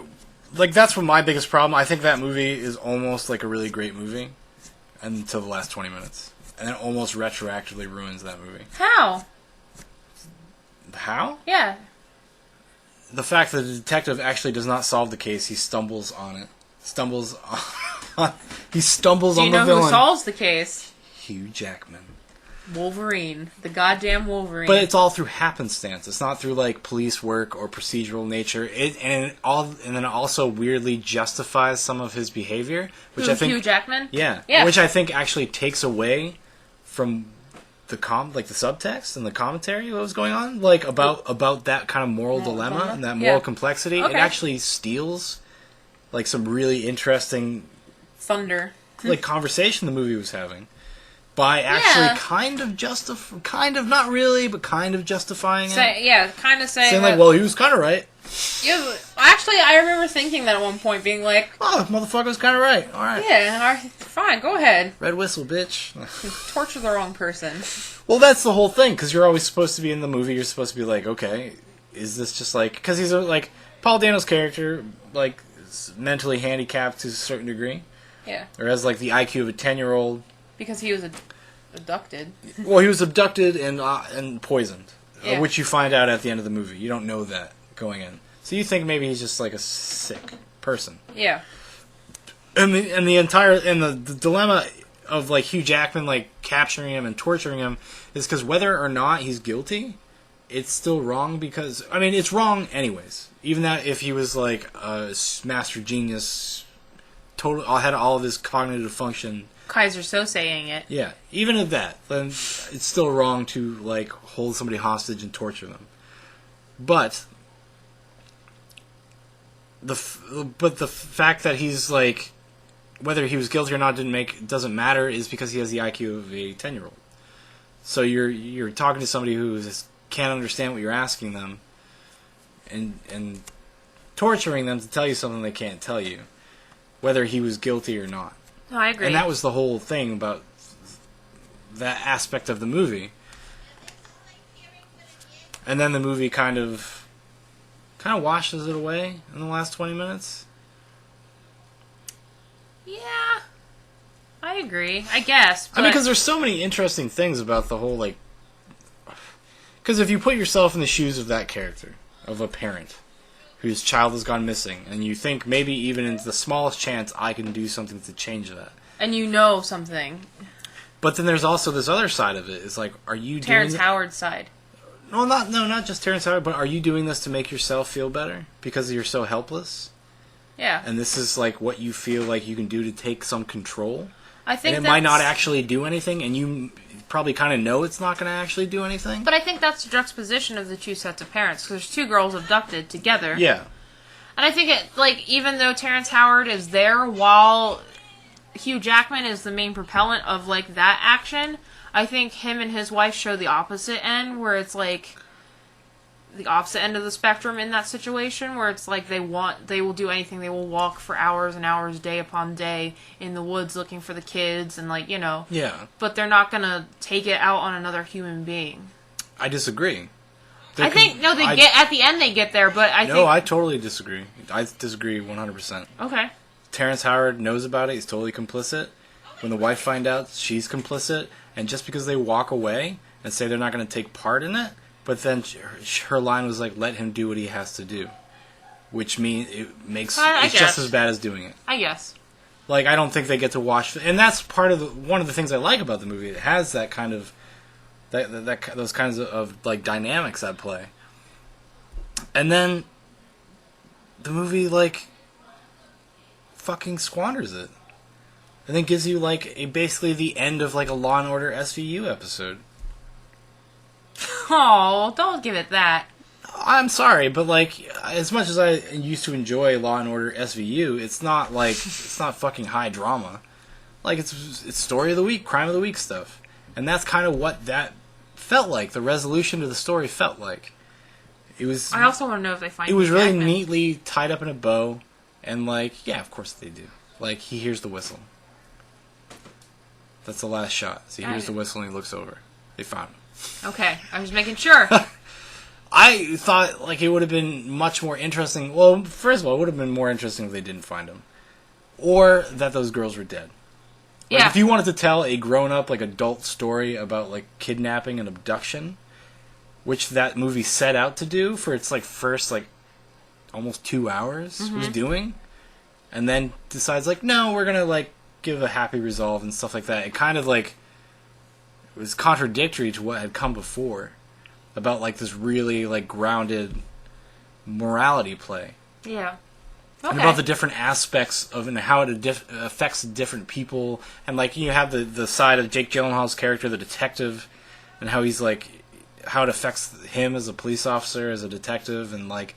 That's what my biggest problem. I think that movie is almost like a really great movie until the last 20 minutes, and then almost retroactively ruins that movie. How? How? Yeah. The fact that the detective actually does not solve the case, he stumbles on it. He stumbles on the villain. Do you know who solves the case? Hugh Jackman. Wolverine. The goddamn Wolverine. But it's all through happenstance. It's not through police work or procedural nature. And then it also weirdly justifies some of his behavior, which I think Hugh Jackman? Yeah. Which I think actually takes away from the subtext and the commentary that was going on, about that kind of moral dilemma and that moral complexity. Okay. It actually steals some really interesting conversation the movie was having by actually kind of not really, but kind of justifying it. Kind of saying he was kind of right. Yeah, actually, I remember thinking that at one point, being like, oh, motherfucker was kind of right. All right. Yeah, all right, fine, go ahead. Red whistle, bitch. Torture the wrong person. Well, that's the whole thing, because you're always supposed to be in the movie, you're supposed to be okay, is this just because he's Paul Dano's character, is mentally handicapped to a certain degree. Yeah. Or has, the IQ of a 10-year-old. Because he was abducted. Well, he was abducted and poisoned, yeah. Which you find out at the end of the movie. You don't know that going in. So you think maybe he's just, a sick person. Yeah. And the dilemma of, Hugh Jackman, capturing him and torturing him is because whether or not he's guilty, it's still wrong because... I mean, it's wrong anyways. Even that if he was, a master genius, had all of his cognitive function... Kaiser so saying it. Yeah, even at that, then it's still wrong to, hold somebody hostage and torture them. But... The fact that he's, whether he was guilty or not doesn't matter is because he has the IQ of a 10-year-old. So you're talking to somebody who can't understand what you're asking them and torturing them to tell you something they can't tell you, whether he was guilty or not. No, I agree. And that was the whole thing about that aspect of the movie. And then the movie kind of washes it away in the last 20 minutes. Yeah, I agree. I guess. But... I mean, because there's so many interesting things about the whole, because if you put yourself in the shoes of that character, of a parent whose child has gone missing, and you think maybe even in the smallest chance I can do something to change that. And you know something. But then there's also this other side of it. It's are you Terrence Howard's side. Well, not just Terrence Howard, but are you doing this to make yourself feel better because you're so helpless? Yeah. And this is what you feel like you can do to take some control. I think and it might not actually do anything, and you probably kind of know it's not going to actually do anything. But I think that's the juxtaposition of the two sets of parents, because there's two girls abducted together. Yeah. And I think even though Terrence Howard is there while Hugh Jackman is the main propellant of that action, I think him and his wife show the opposite end, where it's the opposite end of the spectrum in that situation, where it's like they will do anything. They will walk for hours and hours, day upon day, in the woods looking for the kids, and like, you know. Yeah. But they're not gonna take it out on another human being. I disagree. At the end they get there, but I think... No, I totally disagree. I disagree 100%. Okay. Terrence Howard knows about it. He's totally complicit. When the wife finds out, she's complicit. And just because they walk away and say they're not going to take part in it, but then her line was like, let him do what he has to do. Which means it's just as bad as doing it. I guess. Like, I don't think they get to watch... And that's part of one of the things I like about the movie. It has that kind of... those kinds of like dynamics at play. And then the movie like fucking squanders it. And then gives you like basically the end of like a Law and Order SVU episode. Oh, don't give it that. I'm sorry, but like as much as I used to enjoy Law and Order SVU, it's not fucking high drama. Like it's story of the week, crime of the week stuff. And that's kind of what that felt like. The resolution to the story felt like. It was. I also want to know if they find. It was really Jackman. neatly tied up in a bow, and like, yeah, of course they do. Like he hears the whistle. That's the last shot. So he hears the whistle and he looks over. They found him. Okay, I was making sure. I thought like it would have been much more interesting. Well, first of all, it would have been more interesting if they didn't find him, or that those girls were dead. Like, Yeah. if you wanted to tell a grown-up, like, adult story about, like, kidnapping and abduction, which that movie set out to do for its, like, first, like, almost 2 hours was doing, and then decides, like, no, we're gonna, like, give a happy resolve and stuff like that. It kind of, like, it was contradictory to what had come before about, like, this really, like, grounded morality play. Yeah. Okay. And about the different aspects of and how it affects different people. And, like, you have the side of Jake Gyllenhaal's character, the detective, and how he's, like, how it affects him as a police officer, as a detective, and, like,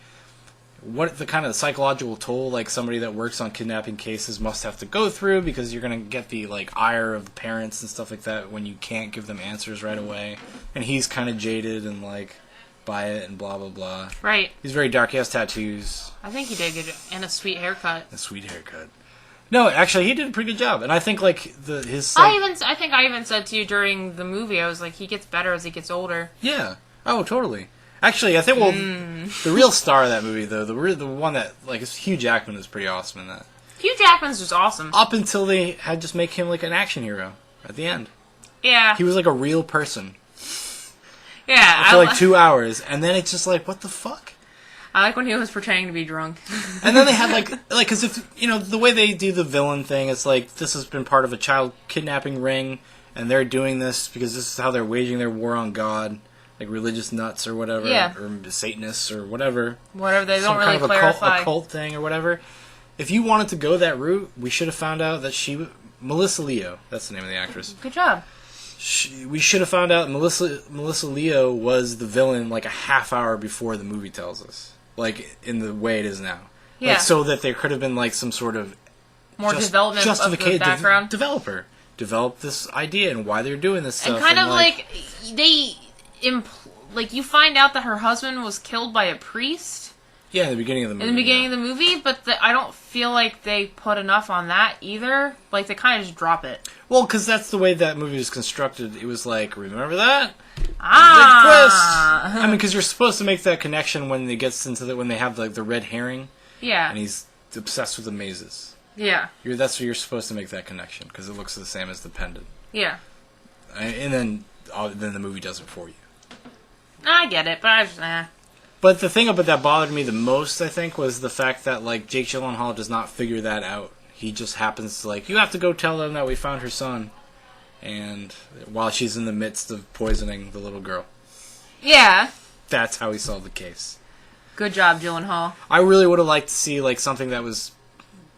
what the kind of psychological toll, like, somebody that works on kidnapping cases must have to go through, because you're going to get the, like, ire of the parents and stuff like that when you can't give them answers right away. And he's kind of jaded and, like, by it and blah, blah, blah. Right. He's very dark. He has tattoos. I think he did good, and a sweet haircut. A sweet haircut. No, actually, he did a pretty good job, and I think like his. I think I even said to you during the movie, I was like, he gets better as he gets older. Yeah. Oh, totally. Actually, I think the real star of that movie, though, the one that like Hugh Jackman is pretty awesome in that. Hugh Jackman's just awesome. Up until they had just make him like an action hero at the end. Yeah. He was like a real person Yeah. for like 2 hours, and then it's just like, what the fuck? I like when he was pretending to be drunk. And then they had like, because if, you know, the way they do the villain thing, it's like, this has been part of a child kidnapping ring, and they're doing this because this is how they're waging their war on God, like religious nuts or whatever, Yeah. or Satanists or whatever. Whatever, they Some don't really kind of clarify. occult thing or whatever. If you wanted to go that route, we should have found out that Melissa Leo, that's the name of the actress. Good job. We should have found out Melissa Leo was the villain like a half hour before the movie tells us. Like, in the way it is now. Yeah. Like, so that there could have been, like, some sort of... More development of the background. Developer. Develop this idea and why they're doing this stuff. And kind of like you find out that her husband was killed by a priest. Yeah, in the beginning of the movie. In the beginning of the movie, but I don't feel like they put enough on that either. Like, they kind of just drop it. Well, because that's the way that movie was constructed. It was like, remember that? Ah! Big twist! I mean, because you're supposed to make that connection when it gets into when they have, like, the red herring. Yeah. And he's obsessed with the mazes. Yeah. That's where you're supposed to make that connection, because it looks the same as the pendant. Yeah. And then the movie does it for you. I get it, but I just, But the thing about that bothered me the most, I think, was the fact that, like, Jake Gyllenhaal does not figure that out. He just happens to, like, you have to go tell them that we found her son. And while she's in the midst of poisoning the little girl. Yeah. That's how he solved the case. Good job, Gyllenhaal. I really would have liked to see, like, something that was,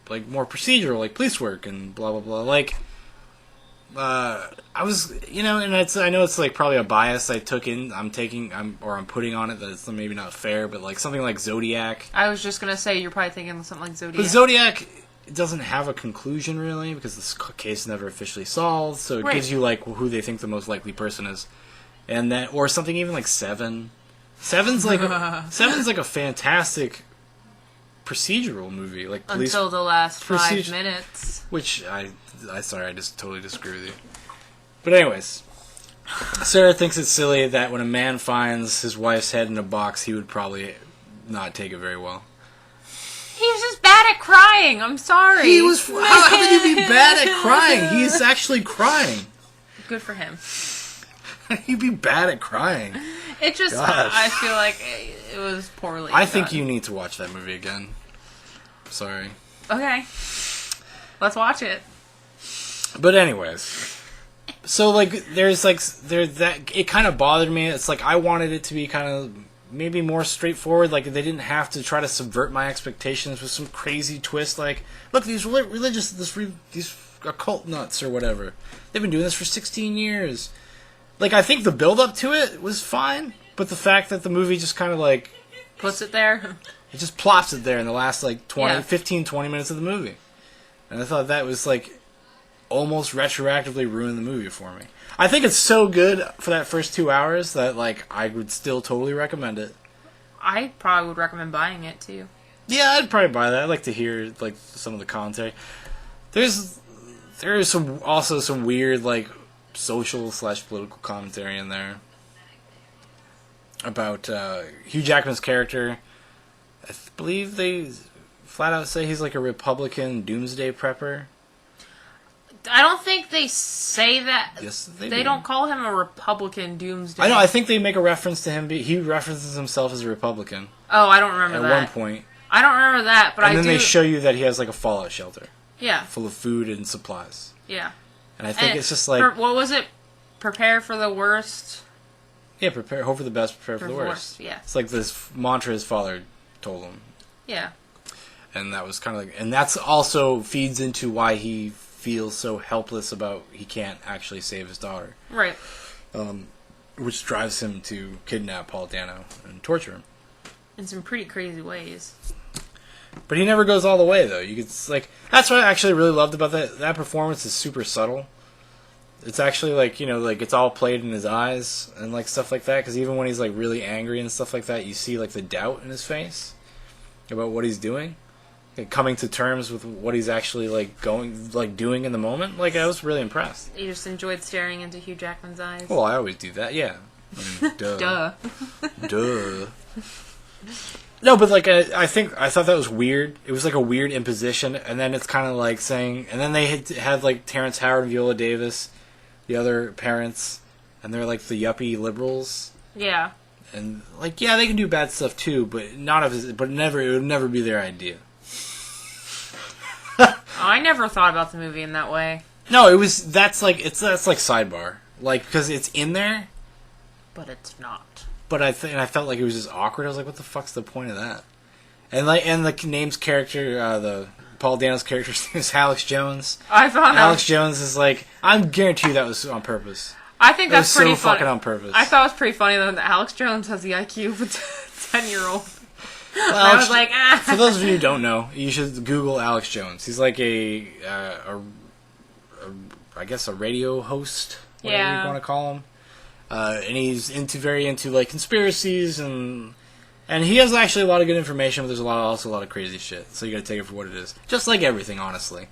like, more procedural, like police work and blah, blah, blah. Like, I was, you know, and I know it's, like, probably a bias I'm putting on it that it's maybe not fair, but, like, something like Zodiac. I was just going to say, you're probably thinking something like Zodiac. But Zodiac doesn't have a conclusion, really, because this case is never officially solved, so it gives you, like, who they think the most likely person is. And that, or something even like Seven. Seven's like a fantastic procedural movie, like police, Until the last 5 procedure- minutes. which I just totally disagree with you. But anyways, Sarah thinks it's silly that when a man finds his wife's head in a box, he would probably not take it very well. He was just bad at crying. I'm sorry. He was. How could you be bad at crying? He is actually crying. Good for him. You'd be bad at crying. It just, Gosh. I feel like it was poorly I think done. you need to watch that movie again. Sorry. Okay. Let's watch it. But anyways, so like there's that it kind of bothered me. It's like I wanted it to be kind of maybe more straightforward. Like they didn't have to try to subvert my expectations with some crazy twist. Like, look, these these occult nuts or whatever. They've been doing this for 16 years. Like I think the build up to it was fine, but the fact that the movie just kind of like Puts it there. it just plops it there in the last like 20 Yeah. minutes of the movie. And I thought that was like almost retroactively ruined the movie for me. I think it's so good for that first 2 hours that like I would still totally recommend it. I probably would recommend buying it too. Yeah, I'd probably buy that. I'd like to hear like some of the commentary. There is some weird like social / political commentary in there about Hugh Jackman's character. I believe they flat out say he's like a Republican doomsday prepper. I don't think they say that. Yes, They do. don't call him a Republican doomsday. I know. I think they make a reference to him. He references himself as a Republican Oh, I don't remember at that. one point, I don't remember that, but and I then do. they show you that he has like a fallout shelter Yeah, full of food and supplies. yeah. And I think And it's just like, what was it? Prepare for the worst. yeah, hope for the best, prepare for the worst. Yeah, It's like this mantra his father told him, yeah. and that was kind of like, and that's also feeds into why he feels so helpless about he can't actually save his daughter, Right. which drives him to kidnap Paul Dano and torture him. In some pretty crazy ways. But he never goes all the way, though. You could like that's what I actually really loved about that. That performance is super subtle. It's actually like like it's all played in his eyes and like stuff like that. Because even when he's like really angry and stuff like that, you see like the doubt in his face about what he's doing, like, coming to terms with what he's actually doing in the moment. Like I was really impressed. You just enjoyed staring into Hugh Jackman's eyes. Well, I always do that. Yeah. I mean, duh. Duh. Duh. No, but like I thought that was weird. It was like a weird imposition, and then it's kind of like saying, and then they had like Terrence Howard and Viola Davis, the other parents, and they're like the yuppie liberals, Yeah. and like yeah, they can do bad stuff too, but it would never be their idea. Oh, I never thought about the movie in that way. No, that's like sidebar, like because it's in there, But it's not. but I felt like it was just awkward. I was like, what the fuck's the point of that? And the name's character, the Paul Dano's character is Alex Jones. I found Alex out. Jones is like, I'm guarantee you that was on purpose. I think That was that's pretty so funny. fucking on purpose. I thought it was pretty funny though that Alex Jones has the IQ of a 10-year-old. Well, I was like, For those of you who don't know, you should Google Alex Jones. He's like I guess a radio host, whatever Yeah. you want to call him. And he's very into like conspiracies and he has actually a lot of good information, but there's also a lot of crazy shit. So you got to take it for what it is. Just like everything, honestly.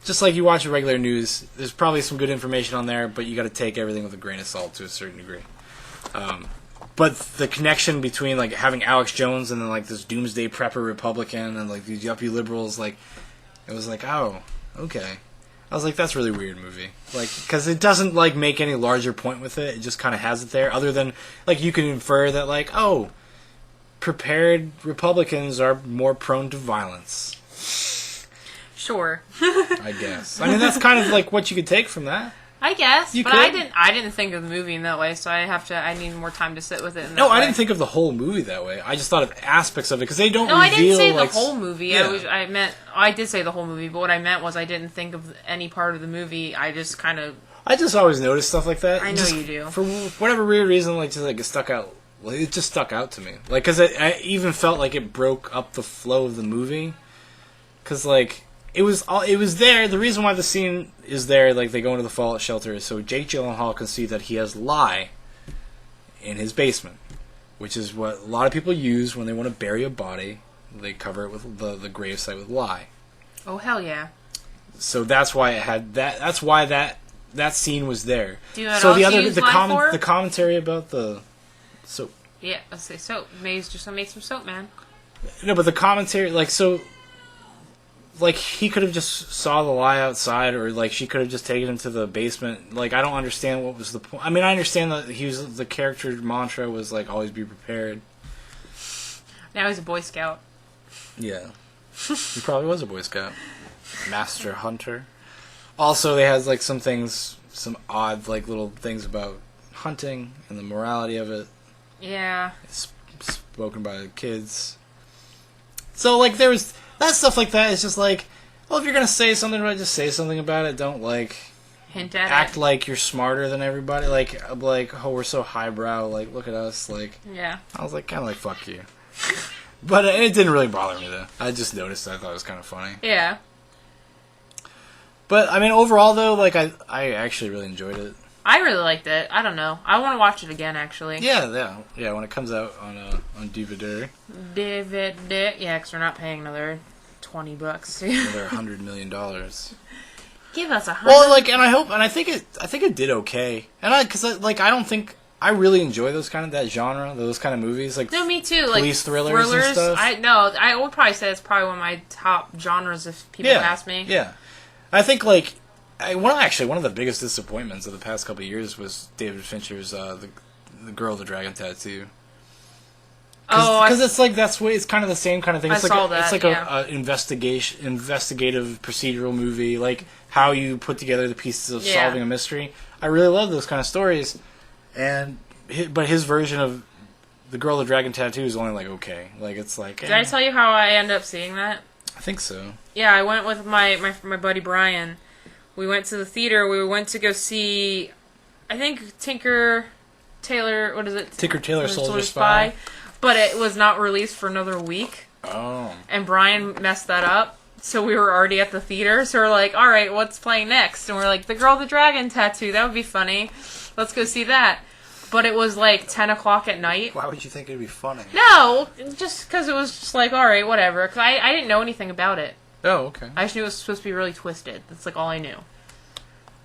Just like you watch the regular news, there's probably some good information on there, but you got to take everything with a grain of salt to a certain degree. But the connection between like having Alex Jones and then like this doomsday prepper Republican and like these yuppie liberals, like it was like, oh, okay. I was like, that's a really weird movie. Like, because it doesn't, like, make any larger point with it. It just kind of has it there. Other than, like, you can infer that, like, oh, prepared Republicans are more prone to violence. Sure. I guess. I mean, that's kind of, like, what you could take from that. I guess, You but could. I didn't think of the movie in that way, so I need more time to sit with it in that No, way. I didn't think of the whole movie that way. I just thought of aspects of it, because they don't No, reveal, I didn't say like, the whole movie. Yeah. I did say the whole movie, but what I meant was I didn't think of any part of the movie. I just kind of... I just always notice stuff like that. I know Just you do. For whatever weird reason, like, just, like, it stuck out. Like, it just stuck out to me. Like, because I even felt like it broke up the flow of the movie. Because, like... It was there. The reason why the scene is there, like they go into the fallout shelter, is so Jake Gyllenhaal can see that he has lye in his basement, which is what a lot of people use when they want to bury a body. They cover it with the gravesite with lye. Oh, hell yeah. So that's why it had that. That's why that scene was there. Do you know what so else the you other use the lye for? the commentary about the soap. Yeah, let's say soap. Maybe he's just gonna make some soap, man. No, but the commentary, like, so, like, he could have just saw the lye outside, or like she could have just taken him to the basement. Like, I don't understand what was the point. I mean, I understand that the character mantra was like always be prepared. Now he's a Boy Scout. Yeah, he probably was a Boy Scout, master hunter. Also, they had like some odd like little things about hunting and the morality of it. Yeah. It's spoken by the kids. So like there was that stuff like that. It's just like, well, if you're gonna say something about it, just say something about it. Don't like hint at act it. like you're smarter than everybody. Like oh, we're so highbrow. Like look at us. Like Yeah. I was like kind of like fuck you. But it didn't really bother me though. I just noticed. I thought it was kind of funny. Yeah. But I mean, overall though, like I actually really enjoyed it. I really liked it. I don't know. I want to watch it again, actually. Yeah. When it comes out on DVD. Yeah, because we're not paying another $20. Another $100 million. Give us $100. Well, like, and I think it did okay. And I don't think I really enjoy that genre, those kind of movies, like No, me too. police thrillers and stuff. I would probably say it's probably one of my top genres if people ask me. Yeah, I think like one of the biggest disappointments of the past couple of years was David Fincher's the Girl with the Dragon Tattoo. Because it's like it's kind of the same kind of thing. It's a investigative procedural movie, like how you put together the pieces of solving a mystery. I really love those kind of stories, but his version of the Girl with the Dragon Tattoo is only like okay. Like it's like. Did I tell you how I ended up seeing that? I think so. Yeah, I went with my buddy Brian. We went to the theater. We went to go see, I think Tinker Tailor Soldier Spy. But it was not released for another week. Oh. And Brian messed that up. So we were already at the theater. So we're like, all right, what's playing next? And we're like, The Girl with the Dragon Tattoo. That would be funny. Let's go see that. But it was like 10 o'clock at night. Why would you think it would be funny? No, just because it was just like, all right, whatever. Because I didn't know anything about it. Oh, okay. I just knew it was supposed to be really twisted. That's like all I knew.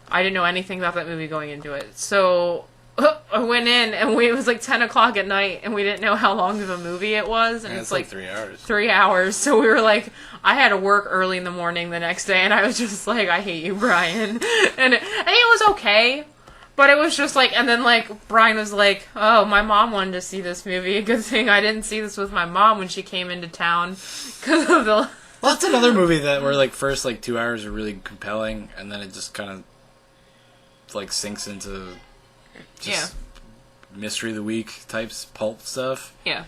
I didn't know anything about that movie going into it. So I went in and it was like 10 o'clock at night and we didn't know how long of a movie it was. And it's like 3 hours. 3 hours. So we were like, I had to work early in the morning the next day and I was just like, I hate you, Brian. And it was okay. But it was just like, and then like Brian was like, oh, my mom wanted to see this movie. Good thing I didn't see this with my mom when she came into town because of the... Well, that's another movie where like first like 2 hours are really compelling, and then it just kind of like sinks into just mystery of the week types pulp stuff. Yeah.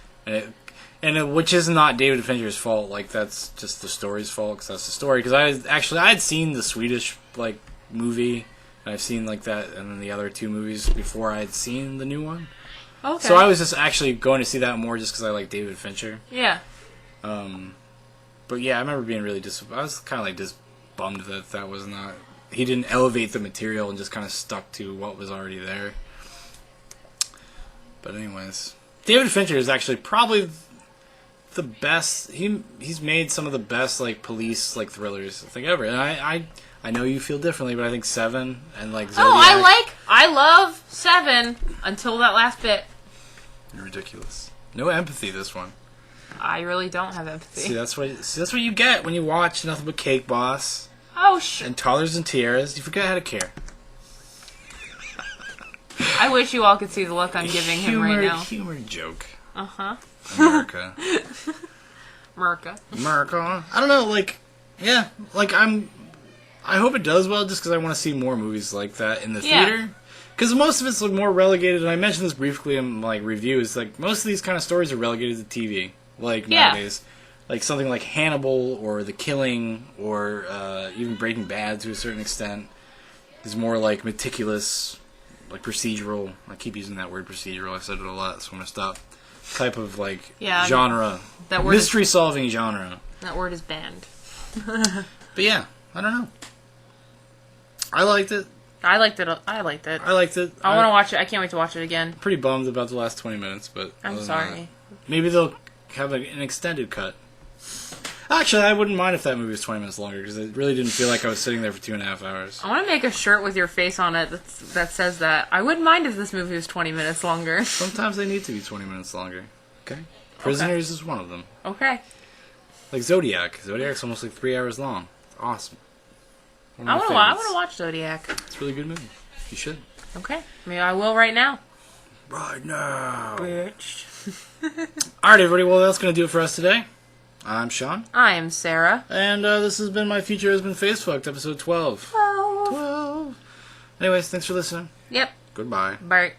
Which is not David Fincher's fault. Like that's just the story's fault because that's the story. Because I had seen the Swedish like movie, and I've seen like that, and then the other two movies before I had seen the new one. Okay. So I was just actually going to see that more just because I like David Fincher. Yeah. But yeah, I remember being really I was kind of like just bummed that was not. He didn't elevate the material and just kind of stuck to what was already there. But anyways, David Fincher is actually probably the best. He's made some of the best like police like thrillers I think ever. And I know you feel differently, but I think Seven and like Zodiac. I love Seven until that last bit. You're ridiculous. No empathy this one. I really don't have empathy. See, that's what you get when you watch Nothing But Cake Boss. Oh, shit. And Toddlers and Tiaras. You forget how to care. I wish you all could see the look I'm giving him right now. Humor joke. Uh-huh. America. America. I don't know, like, yeah, like I hope it does well just because I want to see more movies like that in the theater. Because most of it's like more relegated, and I mentioned this briefly in like reviews, like most of these kind of stories are relegated to TV, like nowadays. Like something like Hannibal or The Killing or even Breaking Bad to a certain extent is more like meticulous, like procedural. I keep using that word procedural. I've said it a lot, so I'm going to stop. Type of like genre. That word mystery solving genre. That word is banned. But yeah, I don't know. I liked it. I liked it. I liked it. I liked it. I want to watch it. I can't wait to watch it again. Pretty bummed about the last 20 minutes, but I'm other than sorry. that, maybe they'll have an extended cut. Actually, I wouldn't mind if that movie was 20 minutes longer, because it really didn't feel like I was sitting there for 2.5 hours. I want to make a shirt with your face on it that says that. I wouldn't mind if this movie was 20 minutes longer. Sometimes they need to be 20 minutes longer. Okay? Prisoners is one of them. Okay. Like Zodiac. Zodiac's almost like 3 hours long. It's awesome. I want to watch Zodiac. It's a really good movie. You should. Okay. Maybe I will right now. Right now. Bitch. Alright, everybody. Well, that's going to do it for us today. I'm Shaun. I am Sarah. And this has been My Future Has Been Facefucked, episode 12. 12. Anyways, thanks for listening. Yep. Goodbye. Bye.